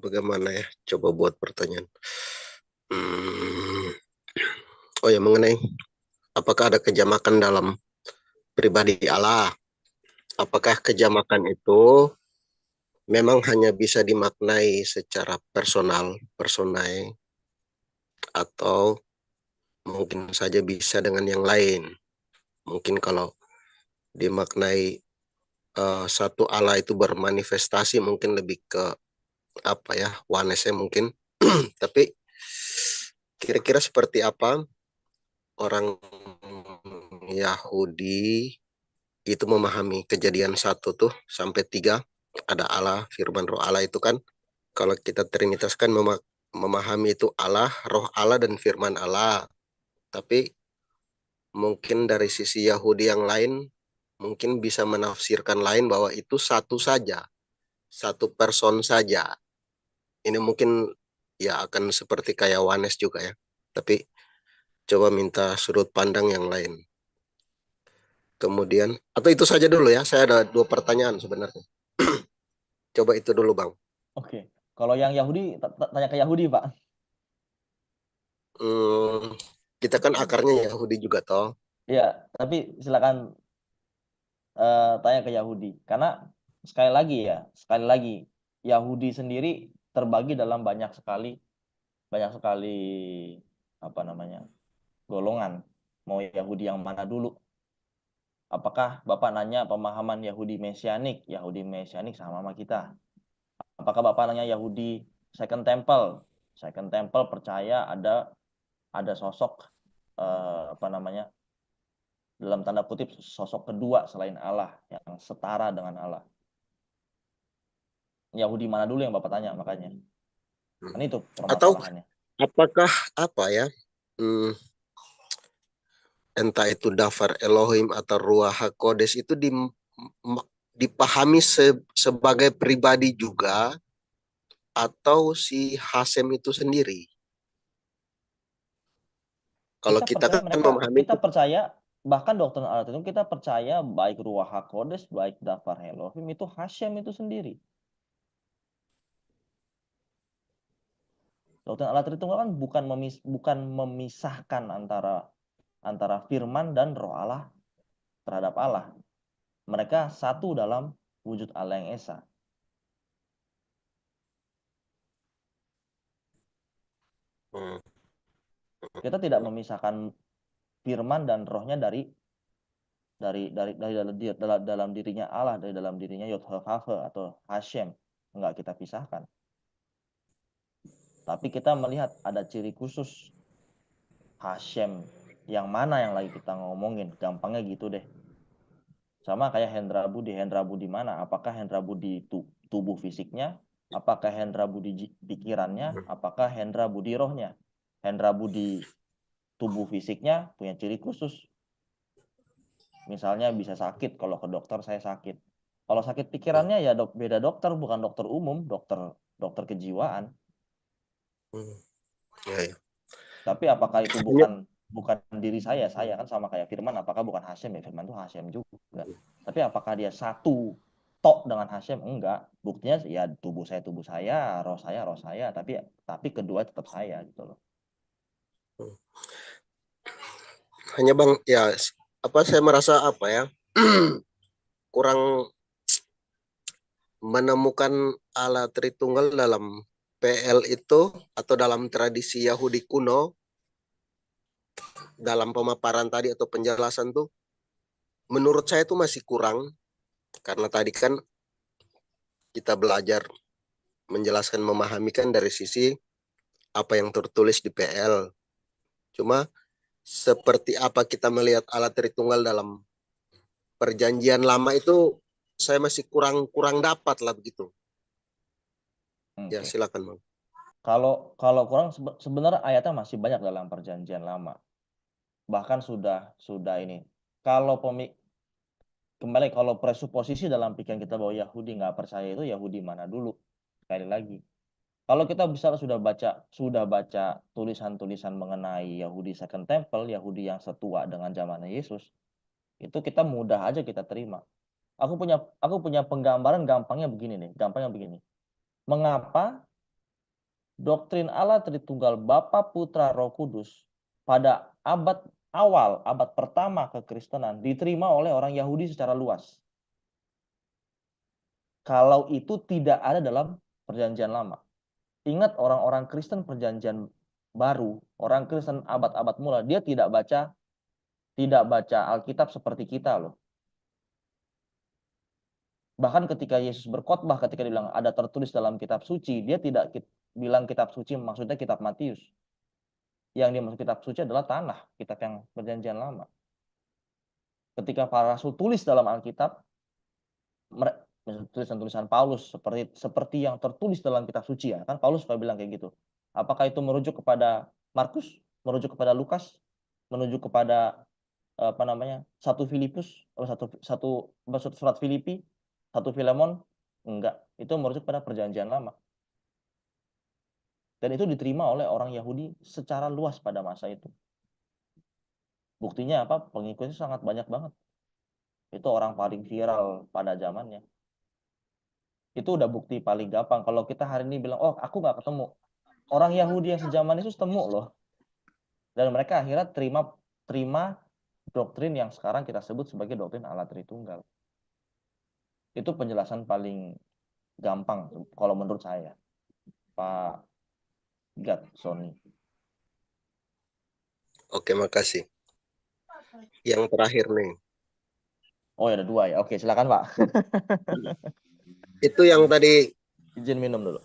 Bagaimana ya? Coba buat pertanyaan. Oh ya, mengenai apakah ada kejamakan dalam pribadi Allah? Apakah kejamakan itu memang hanya bisa dimaknai secara personal, atau mungkin saja bisa dengan yang lain? Mungkin kalau dimaknai satu Allah itu bermanifestasi, mungkin lebih ke apa ya, oneness-nya mungkin. Tapi kira-kira seperti apa orang Yahudi itu memahami Kejadian 1 tuh sampai 3, ada Allah, firman, roh Allah itu kan, kalau kita trinitaskan memahami itu Allah, roh Allah, dan firman Allah. Tapi mungkin dari sisi Yahudi yang lain mungkin bisa menafsirkan lain, bahwa itu satu saja, satu person saja. Ini mungkin ya akan seperti kayak oneness juga ya. Tapi coba minta sudut pandang yang lain. Kemudian, atau itu saja dulu ya, saya ada 2 pertanyaan sebenarnya. Coba itu dulu, Bang. Oke. Kalau yang Yahudi, tanya ke Yahudi, Pak. Kita kan akarnya Yahudi juga toh. Iya, tapi silakan tanya ke Yahudi. Karena sekali lagi Yahudi sendiri terbagi dalam banyak sekali apa namanya golongan. Mau Yahudi yang mana dulu? Apakah Bapak nanya pemahaman Yahudi Mesianik? Yahudi Mesianik sama kita. Apakah Bapak nanya Yahudi Second Temple? Second Temple percaya ada sosok apa namanya dalam tanda kutip sosok kedua selain Allah yang setara dengan Allah. Yahudi mana dulu yang Bapak tanya makanya. Kan itu Atau permasalahannya. apakah apa ya? Entah itu Dafar Elohim atau Ruach HaKodes itu dipahami sebagai pribadi juga atau si Hasem itu sendiri. Kalau kita kan memahami Kita percaya bahkan doktrin Allah itu kita percaya baik Ruach HaKodes baik Dafar Elohim itu Hashem itu sendiri. Doktrin Allah Tritunggal kan bukan memisahkan antara firman dan roh Allah terhadap Allah. Mereka satu dalam wujud Allah yang esa. Kita tidak memisahkan firman dan rohnya dari dalam dirinya Allah, dari dalam dirinya Yod-Heh-Vav-Heh atau Hashem. Enggak kita pisahkan. Tapi kita melihat ada ciri khusus Hashem yang mana yang lagi kita ngomongin. Gampangnya gitu deh. Sama kayak Hendra Budi mana? Apakah Hendra Budi tubuh fisiknya? Apakah Hendra Budi pikirannya? Apakah Hendra Budi rohnya? Hendra Budi tubuh fisiknya punya ciri khusus. Misalnya bisa sakit, kalau ke dokter saya sakit. Kalau sakit pikirannya ya beda dokter, bukan dokter umum, dokter kejiwaan. Ya. Tapi apakah itu bukan diri saya kan sama kayak Firman, apakah bukan Hashem ya? Firman itu Hashem juga. Tapi apakah dia satu tok dengan Hashem? Enggak. Buktinya ya tubuh saya, roh saya, tapi kedua tetap saya gitu loh. Hanya Bang ya saya merasa ya kurang menemukan Allah Tritunggal dalam PL itu atau dalam tradisi Yahudi kuno dalam pemaparan tadi atau penjelasan tuh menurut saya itu masih kurang karena tadi kan kita belajar menjelaskan memahami kan dari sisi apa yang tertulis di PL. Cuma seperti apa kita melihat Allah Tritunggal dalam perjanjian lama itu saya masih kurang dapat lah begitu. Ya silakan Bang. Kalau kurang sebenarnya ayatnya masih banyak dalam perjanjian lama. Bahkan sudah ini. Kalau kembali kalau presuposisi dalam pikiran kita bahwa Yahudi nggak percaya itu Yahudi mana dulu? Sekali lagi. Kalau kita sudah baca tulisan-tulisan mengenai Yahudi Second Temple, Yahudi yang setua dengan zaman Yesus, itu kita mudah aja kita terima. Aku punya penggambaran gampangnya begini. Mengapa doktrin Allah Tritunggal Bapa, Putra, Roh Kudus pada abad pertama kekristenan diterima oleh orang Yahudi secara luas? Kalau itu tidak ada dalam perjanjian lama. Ingat orang-orang Kristen perjanjian baru, orang Kristen abad-abad mula, dia tidak baca Alkitab seperti kita loh. Bahkan ketika Yesus berkhotbah, ketika dia bilang ada tertulis dalam kitab suci, dia tidak bilang kitab suci maksudnya kitab Matius. Yang dimaksud kitab suci adalah tanah, kitab yang perjanjian lama. Ketika para rasul tulis dalam Alkitab, tulisan-tulisan Paulus seperti yang tertulis dalam kitab suci ya kan, Paulus suka bilang kayak gitu. Apakah itu merujuk kepada Markus, merujuk kepada Lukas, menuju kepada satu Filipus, satu surat Filipi, satu Filemon? Enggak, itu merujuk pada perjanjian lama. Dan itu diterima oleh orang Yahudi secara luas pada masa itu. Buktinya apa? Pengikutnya sangat banyak banget. Itu orang paling viral pada zamannya. Itu udah bukti paling gampang. Kalau kita hari ini bilang, oh aku nggak ketemu. Orang Yahudi yang sejaman Yesus temu loh. Dan mereka akhirnya terima doktrin yang sekarang kita sebut sebagai doktrin Allah Tritunggal. Itu penjelasan paling gampang kalau menurut saya, Pak Sony. Oke, makasih. Yang terakhir nih, Oh ya, ada 2 ya. Oke, silakan Pak. itu yang tadi Izin minum dulu.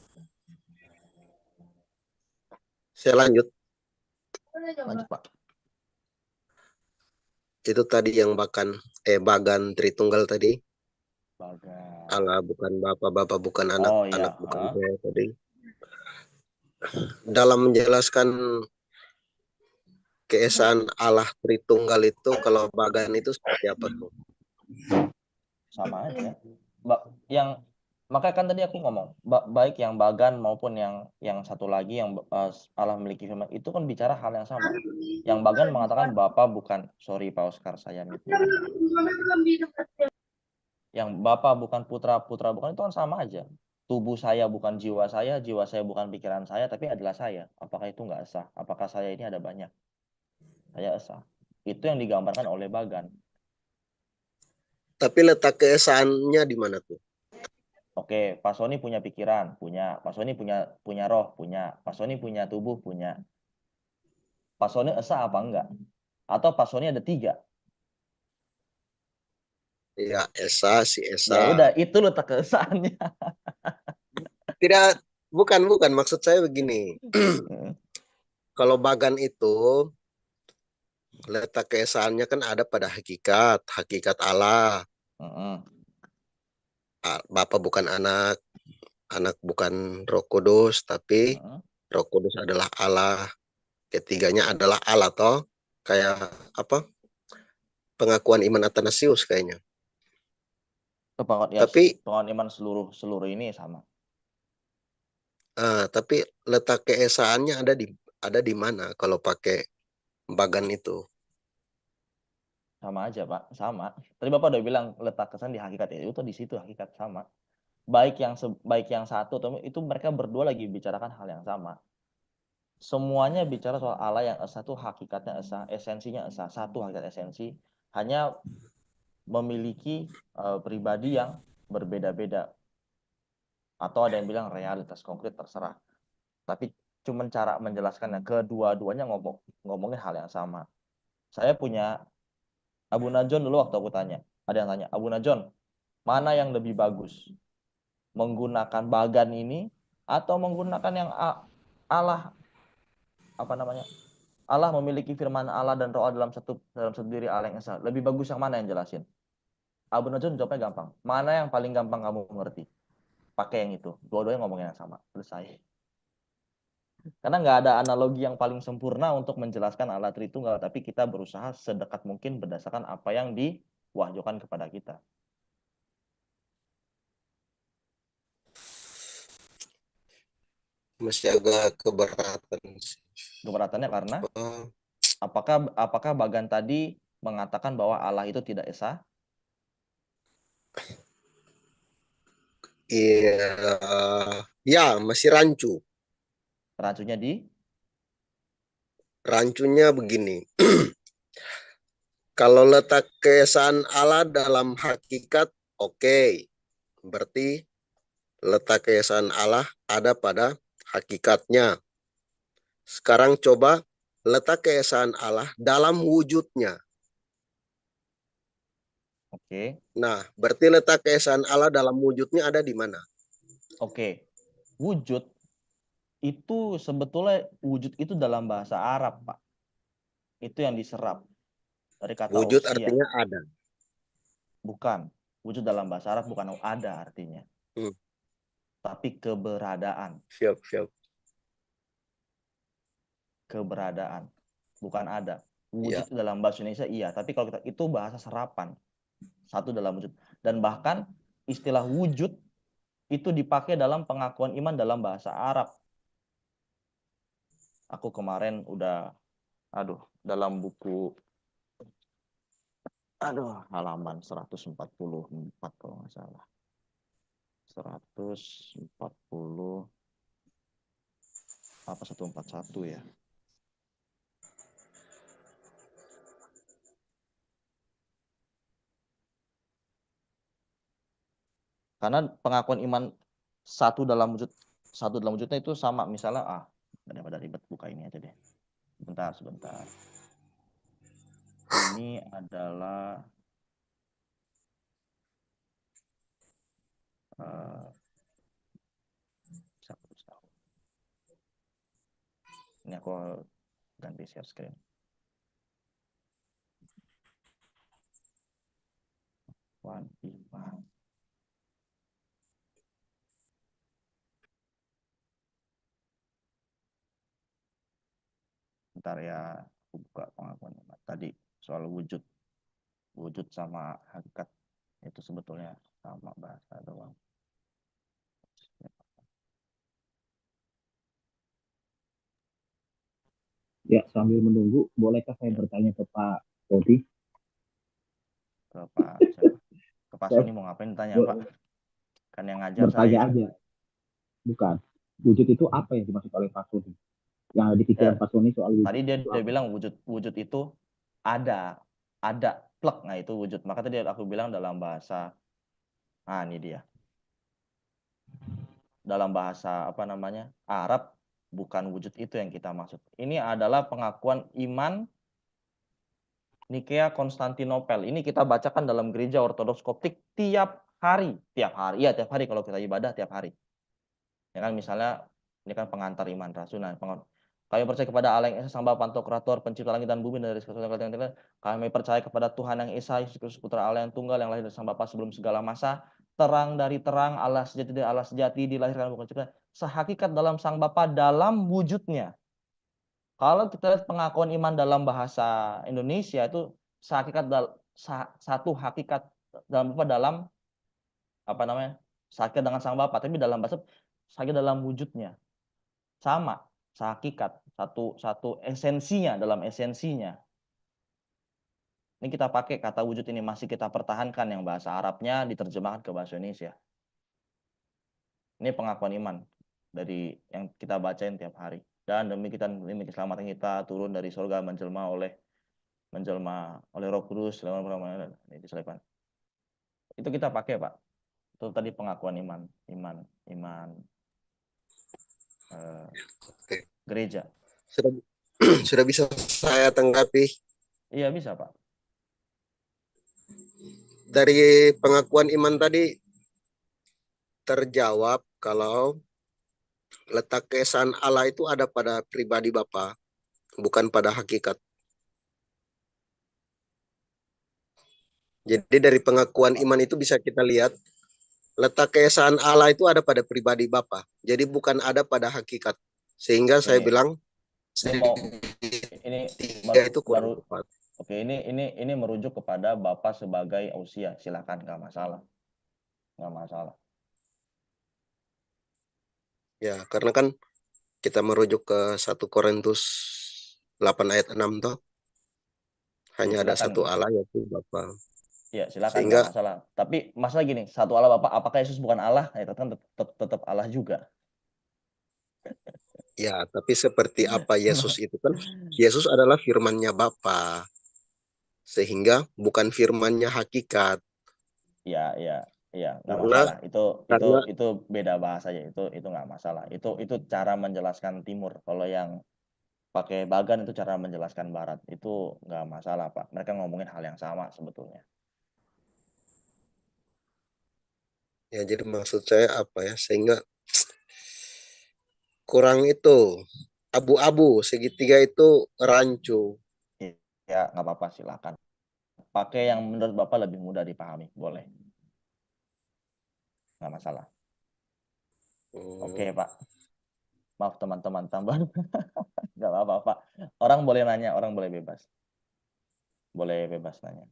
saya lanjut. Lanjut Pak. Itu tadi yang bagan Tritunggal tadi. Bagan. Allah bukan bapak, bapak bukan anak, Oh iya. anak bukan saya tadi. Dalam menjelaskan keesaan Allah Tritunggal itu, kalau bagan itu seperti apa tuh? Sama aja. Yang makanya kan tadi aku ngomong baik yang bagan maupun yang satu lagi yang Allah memiliki firman itu kan bicara hal yang sama. Yang bagan mengatakan Bapa bukan, sorry Pak Oscar, saya mute dulu. Yang Bapa bukan putra, putra bukan, itu kan sama aja. Tubuh saya bukan jiwa saya bukan pikiran saya, tapi adalah saya. Apakah itu nggak sah? Apakah saya ini ada banyak? Saya sah. Itu yang digambarkan oleh bagan. Tapi letak keesaannya di mana tuh? Oke, Pak Sony punya pikiran, punya. Pak Sony punya roh, punya. Pak Sony punya tubuh, punya. Pak Sony esa apa enggak? Atau Pak Sony ada 3? Ya, Esa, si Ya Esa. udah, itu letak keesaannya. Tidak, bukan. Maksud saya begini. Kalau bagan itu, letak keesaannya kan ada pada hakikat Allah. Bapa bukan anak, anak bukan Roh Kudus, tapi Roh Kudus adalah Allah. Ketiganya adalah Allah toh. Kayak apa? Pengakuan iman Athanasius kayaknya. Tapi Pengakuan iman seluruh ini sama. tapi letak keesaannya ada di mana kalau pakai bagan itu? Sama aja, Pak. Sama. Tadi Bapak udah bilang letak kesan di hakikat ya. Itu di situ hakikat sama. Baik yang satu itu mereka berdua lagi bicarakan hal yang sama. Semuanya bicara soal Allah yang esa itu hakikatnya esa, esensinya esa, satu hakikat esensi, hanya memiliki pribadi yang berbeda-beda. Atau ada yang bilang realitas konkret, terserah. Tapi cuman cara menjelaskannya, kedua-duanya ngomongin hal yang sama. Saya punya Abu Najon dulu waktu aku tanya. Ada yang tanya, Abu Najon, mana yang lebih bagus? Menggunakan bagan ini atau menggunakan yang Allah apa namanya? Allah memiliki firman Allah dan roh dalam satu diri Allah yang esa. Lebih bagus yang mana yang jelasin? Abu Najun jawabnya gampang. Mana yang paling gampang kamu mengerti? Pakai yang itu. Dua-duanya ngomongin yang sama. Selesai. Karena nggak ada analogi yang paling sempurna untuk menjelaskan Allah Tritunggal, tapi kita berusaha sedekat mungkin berdasarkan apa yang diwahyukan kepada kita. Masih agak keberatan sih. Keberatannya karena Oh, apakah bagan tadi mengatakan bahwa Allah itu tidak esa? iya, ya masih rancu. Rancunya di Rancunya begini. Kalau letak keesaan Allah dalam hakikat, oke. Berarti letak keesaan Allah ada pada hakikatnya. Sekarang coba letak keesaan Allah dalam wujudnya. Oke. Nah, berarti letak keesaan Allah dalam wujudnya ada di mana? Oke. Wujud itu sebetulnya wujud itu dalam bahasa Arab, Pak. Itu yang diserap dari kata Wujud usia. artinya ada. Bukan. Wujud dalam bahasa Arab bukan ada artinya. Hmm. Tapi keberadaan. Siap. Keberadaan. Bukan ada. Wujud Ya. dalam bahasa Indonesia iya. Tapi kalau kita itu bahasa serapan. Satu dalam wujud. Dan bahkan istilah wujud itu dipakai dalam pengakuan iman dalam bahasa Arab. Aku kemarin udah, dalam buku, halaman 144 kalau nggak salah. 140 apa 141 ya. Karena pengakuan iman satu dalam wujudnya itu sama. Misalnya daripada ribet, buka ini aja deh. Sebentar. Ini adalah ini aku ganti share screen. Iman. Bentar ya, aku buka pengakuan iman. Tadi soal wujud sama hakikat itu sebetulnya sama bahasa doang. Ya, sambil menunggu, bolehkah saya bertanya ke Pak Rodi? Ke Pak siapa? Ke Pak Sony mau ngapain tanya Pak? Kan yang ngajar Bertanya saya. aja. Bukan. Wujud itu apa yang dimaksud oleh Pak Sony? Yang di pikiran Pak Sony soal wujud. Tadi dia bilang wujud itu ada plek, nah itu wujud. Maka tadi aku bilang dalam bahasa, ini dia. Dalam bahasa Arab, bukan wujud itu yang kita maksud. Ini adalah pengakuan iman Nikea Konstantinopel. Ini kita bacakan dalam gereja Ortodoks Koptik tiap hari. Iya, tiap hari kalau kita ibadah tiap hari. Ya kan, misalnya ini kan pengantar iman rasul. Nah, kami percaya kepada Allah yang Esa Sang Bapa Pantokrator, pencipta langit dan bumi dari segala sesuatu. Kami percaya kepada Tuhan yang Esa, Yesus Kristus Putra Allah yang tunggal, yang lahir dari Sang Bapa sebelum segala masa, terang dari terang, Allah sejati dari Allah sejati, dilahirkan bukan ciptaan, sehakikat dalam Sang Bapa dalam wujudnya. Kalau kita lihat pengakuan iman dalam bahasa Indonesia itu satu hakikat dalam sakikat dengan Sang Bapa, tapi dalam bahasa sakikat dalam wujudnya. Sama, sehakikat, satu esensinya, dalam esensinya. Ini kita pakai kata wujud ini, masih kita pertahankan yang bahasa Arabnya diterjemahkan ke bahasa Indonesia. Ini pengakuan iman dari yang kita bacain tiap hari. Dan demi keselamatan kita turun dari surga menjelma oleh Roh Kudus, diselepan. Itu kita pakai, Pak. Itu tadi pengakuan iman gereja. Sudah bisa saya tanggapi? Iya, bisa, Pak. Dari pengakuan iman tadi terjawab kalau letak keesaan Allah itu ada pada pribadi Bapa, bukan pada hakikat. Jadi dari pengakuan iman itu bisa kita lihat letak keesaan Allah itu ada pada pribadi Bapa. Jadi bukan ada pada hakikat. Sehingga saya bilang ini itu kurang tepat. Oke, ini merujuk kepada Bapa sebagai usia. Silakan, nggak masalah. Ya, karena kan kita merujuk ke 1 Korintus 8 ayat 6 toh. Hanya ada satu Allah, yaitu Bapa. Ya, silakan, nggak masalah. Tapi masalah gini, satu Allah Bapa, apakah Yesus bukan Allah? Ya, kan tetap Allah juga. Ya, tapi seperti apa Yesus itu kan? Yesus adalah firman-Nya Bapa. Sehingga bukan firman-Nya hakikat. Ya, nggak masalah. Itu beda bahasanya. Itu nggak masalah. Itu cara menjelaskan timur. Kalau yang pakai bagan itu cara menjelaskan barat. Itu nggak masalah, Pak. Mereka ngomongin hal yang sama sebetulnya. Ya, jadi maksud saya apa ya? Sehingga kurang itu abu-abu, segitiga itu rancu. Ya, nggak apa-apa, silakan. Pakai yang menurut Bapak lebih mudah dipahami, boleh. Nggak masalah. Oke, Pak. Maaf teman-teman, tambah. Nggak apa-apa, Pak. Orang boleh nanya, orang boleh bebas. Boleh bebas nanya.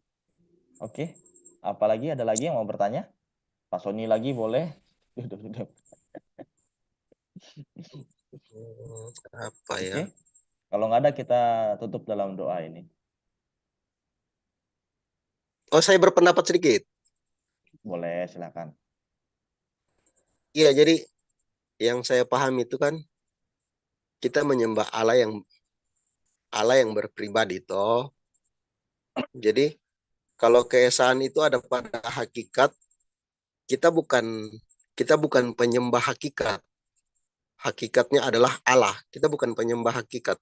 Oke. Apalagi, ada lagi yang mau bertanya? Pak Sony lagi boleh. Apa ya? Oke. Kalau nggak ada, kita tutup dalam doa ini. Oh, saya berpendapat sedikit. Boleh, silakan. Iya, jadi yang saya paham itu kan kita menyembah Allah yang berpribadi toh. Jadi kalau keesaan itu ada pada hakikat, kita bukan penyembah hakikat. Hakikatnya adalah Allah. Kita bukan penyembah hakikat.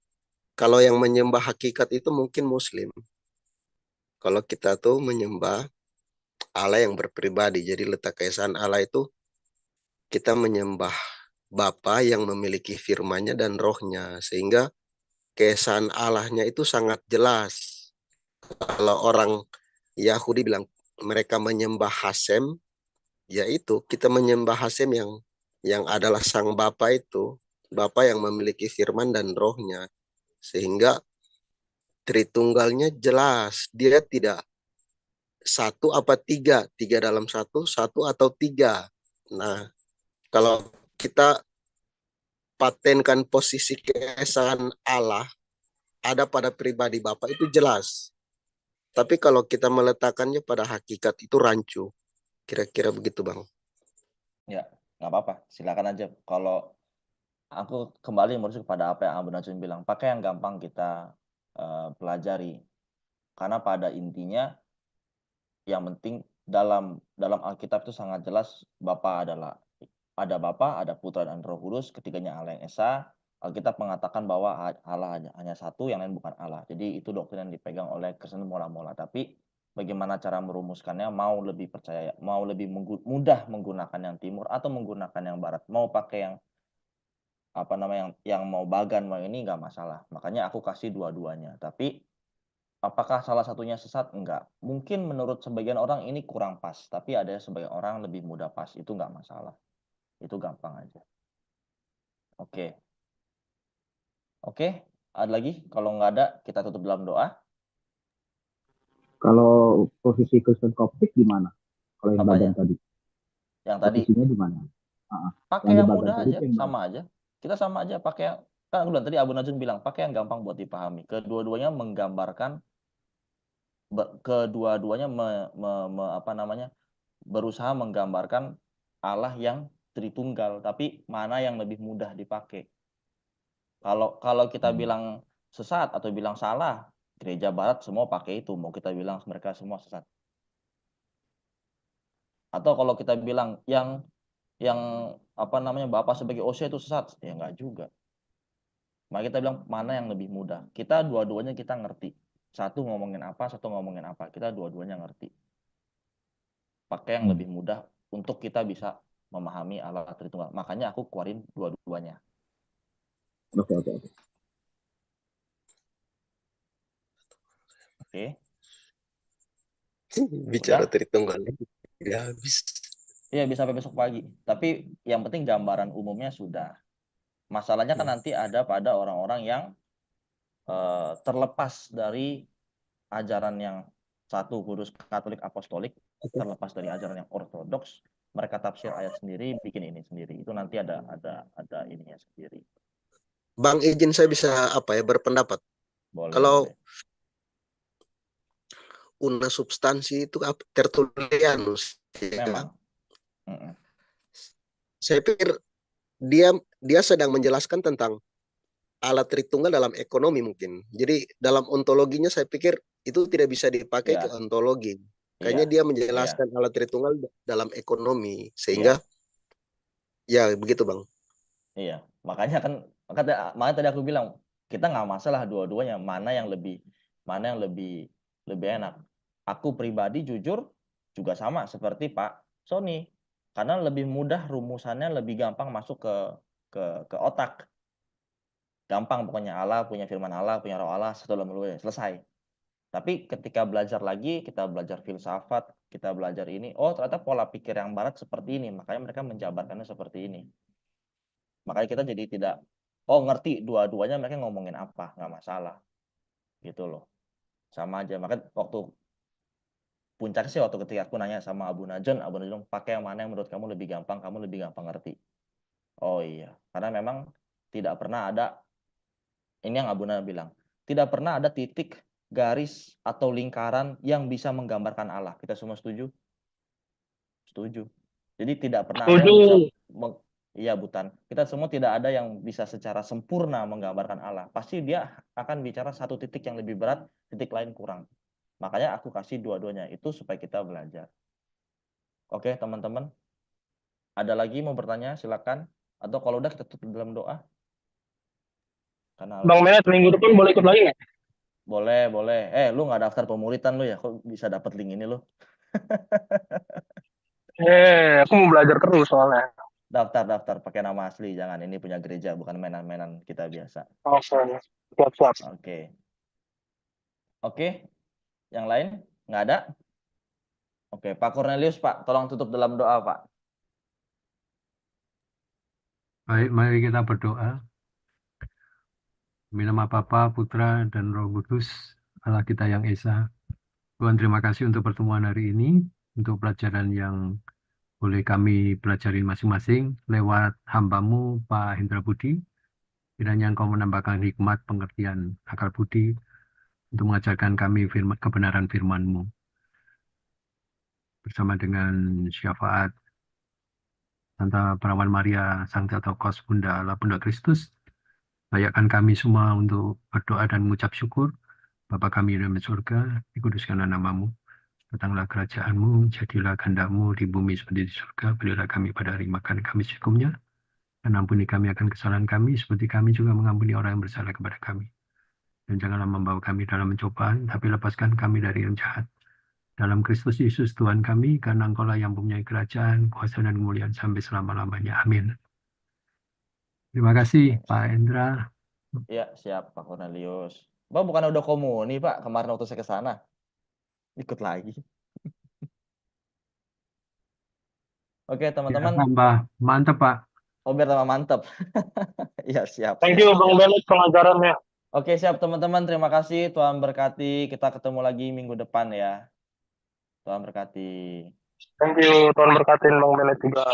Kalau yang menyembah hakikat itu mungkin Muslim. Kalau kita tuh menyembah Allah yang berpribadi. Jadi letak keesaan Allah itu kita menyembah Bapa yang memiliki firman-Nya dan rohnya. Sehingga keesaan Allahnya itu sangat jelas. Kalau orang Yahudi bilang mereka menyembah Hasem, yaitu kita menyembah Hasem yang adalah sang Bapa itu, Bapa yang memiliki firman dan rohnya. Sehingga Tritunggalnya jelas, dia tidak satu apa tiga, tiga dalam satu, satu atau tiga. Nah, kalau kita patenkan posisi keesaan Allah ada pada pribadi Bapa itu jelas. Tapi kalau kita meletakkannya pada hakikat itu rancu. Kira-kira begitu, Bang. Ya, nggak apa-apa. Silakan aja. Kalau aku kembali merujuk pada apa yang Abu Najun bilang, pakai yang gampang kita pelajari. Karena pada intinya yang penting dalam Alkitab itu sangat jelas Bapa ada Bapa, ada Putra dan Roh Kudus, ketiganya Allah yang Esa. Alkitab mengatakan bahwa Allah hanya satu, yang lain bukan Allah. Jadi itu doktrin yang dipegang oleh Kristen mula-mula. Tapi bagaimana cara merumuskannya, mau lebih percaya, mau lebih mudah menggunakan yang timur atau menggunakan yang barat, mau pakai yang apa namanya yang mau bagan mau ini nggak masalah. Makanya aku kasih dua-duanya. Tapi apakah salah satunya sesat? Enggak. Mungkin menurut sebagian orang ini kurang pas, tapi ada sebagian orang lebih mudah pas. Itu nggak masalah. Itu gampang aja. Oke. Oke, ada lagi? Kalau nggak ada, kita tutup dalam doa. Kalau posisi Kristen Koptik di mana? Kalau yang bagan Apanya? tadi, Yang tadi posisinya di mana? pakai Yang di yang bagan mudah tadi aja, itu yang mana? sama aja. Kita sama aja pakai yang kan aku bilang tadi Abu Najun bilang pakai yang gampang buat dipahami. Kedua-duanya menggambarkan kedua-duanya apa namanya? Berusaha menggambarkan Allah yang Tritunggal, tapi mana yang lebih mudah dipakai? Kalau kita bilang sesat atau bilang salah, gereja barat semua pakai itu, mau kita bilang mereka semua sesat. Atau kalau kita bilang yang apa namanya Bapak sebagai OC itu sesat, ya enggak juga. Maka kita bilang mana yang lebih mudah. Kita dua-duanya kita ngerti. Satu ngomongin apa, satu ngomongin apa. Kita dua-duanya ngerti. Pakai yang lebih mudah untuk kita bisa memahami Allah Tritunggal. Makanya aku keluarin dua-duanya. Oke. Oke. Bicara Udah? Tritunggal tidak habis. Iya, bisa sampai besok pagi. Tapi yang penting gambaran umumnya sudah. Masalahnya kan nanti ada pada orang-orang yang terlepas dari ajaran yang satu Kudus Katolik Apostolik, terlepas dari ajaran yang ortodoks, mereka tafsir ayat sendiri, bikin ini sendiri. Itu nanti ada ininya sendiri. Bang, izin saya bisa berpendapat. Boleh, Kalau boleh. una substansi itu tertulianus, ya. Memang. Saya pikir dia sedang menjelaskan tentang alat Tritunggal dalam ekonomi mungkin. Jadi dalam ontologinya saya pikir itu tidak bisa dipakai ke Ya, ontologi. Kayaknya iya, dia iya, menjelaskan alat Tritunggal dalam ekonomi. iya, Sehingga ya begitu, Bang. iya. Makanya makanya tadi aku bilang kita nggak masalah dua-duanya mana yang lebih enak. Aku pribadi jujur juga sama seperti Pak Sony karena lebih mudah rumusannya, lebih gampang masuk ke otak. Gampang pokoknya Allah punya firman Allah, punya roh Allah, satu dalam dua selesai. Tapi ketika belajar lagi, kita belajar filsafat, kita belajar ini, oh ternyata pola pikir yang barat seperti ini, makanya mereka menjabarkannya seperti ini. Makanya kita jadi tidak, ngerti dua-duanya mereka ngomongin apa, nggak masalah. Gitu loh. Sama aja, makanya puncaknya sih waktu ketika aku nanya sama Abu Najun pakai yang mana yang menurut kamu lebih gampang ngerti. Oh iya, karena memang tidak pernah ada, ini yang Abu Najun bilang, tidak pernah ada titik, garis, atau lingkaran yang bisa menggambarkan Allah. Kita semua setuju? Setuju. Jadi tidak pernah ada yang bisa iya Butan. Kita semua tidak ada yang bisa secara sempurna menggambarkan Allah. Pasti dia akan bicara satu titik yang lebih berat, titik lain kurang. Makanya aku kasih dua-duanya itu supaya kita belajar. Oke, teman-teman. Ada lagi mau bertanya? Silakan. Atau kalau udah kita tutup dalam doa. Karena Bang Menet minggu depan boleh ikut lagi nggak? boleh, boleh. Lu nggak daftar pemuritan lu ya? Kok bisa dapat link ini lu? Aku mau belajar terus soalnya. Daftar pakai nama asli, jangan. Ini punya gereja, bukan mainan-mainan kita biasa. Oke, siap. Oke. Oke, yang lain nggak ada? Oke, Pak Cornelius, Pak, tolong tutup dalam doa, Pak. Baik, mari kita berdoa. Demi nama Bapa, Putra, dan Roh Kudus, Allah kita yang Esa. Tuhan, terima kasih untuk pertemuan hari ini, untuk pelajaran yang boleh kami pelajarin masing-masing lewat hamba-Mu, Pak Hendra Budi. Kiranya Engkau menambahkan hikmat, pengertian, akal budi untuk mengajarkan kami kebenaran firman-Mu. Bersama dengan syafaat Santa Perawan Maria, Sang Theotokos, Bunda Allah, Bunda Kristus, layakkan kami semua untuk berdoa dan mengucap syukur. Bapa kami yang di surga, dikuduskanlah namamu. Datanglah kerajaan-Mu, jadilah kehendak-Mu di bumi seperti di surga. Berilah kami pada hari makan kami secukupnya. Dan ampuni kami akan kesalahan kami, seperti kami juga mengampuni orang yang bersalah kepada kami. Dan janganlah membawa kami dalam pencobaan, tapi lepaskan kami dari yang jahat. Dalam Kristus Yesus Tuhan kami, karena Engkau-lah yang mempunyai kerajaan, kuasa dan kemuliaan sampai selama-lamanya. Amin. Terima kasih, Pak Hendra. Iya, siap, Pak Cornelius. Bang, bukan udah komuni, Pak, kemarin waktu saya ke sana. Ikut lagi. Oke, Ya, teman-teman. tambah mantap, Pak. Oh, biar tambah mantep. Iya, siap. Thank you Bang Menet pengajarannya. Oke, siap, teman-teman. Terima kasih. Tuhan berkati. Kita ketemu lagi minggu depan ya. Tuhan berkati. Thank you, Tuhan berkatin Bang Menet juga.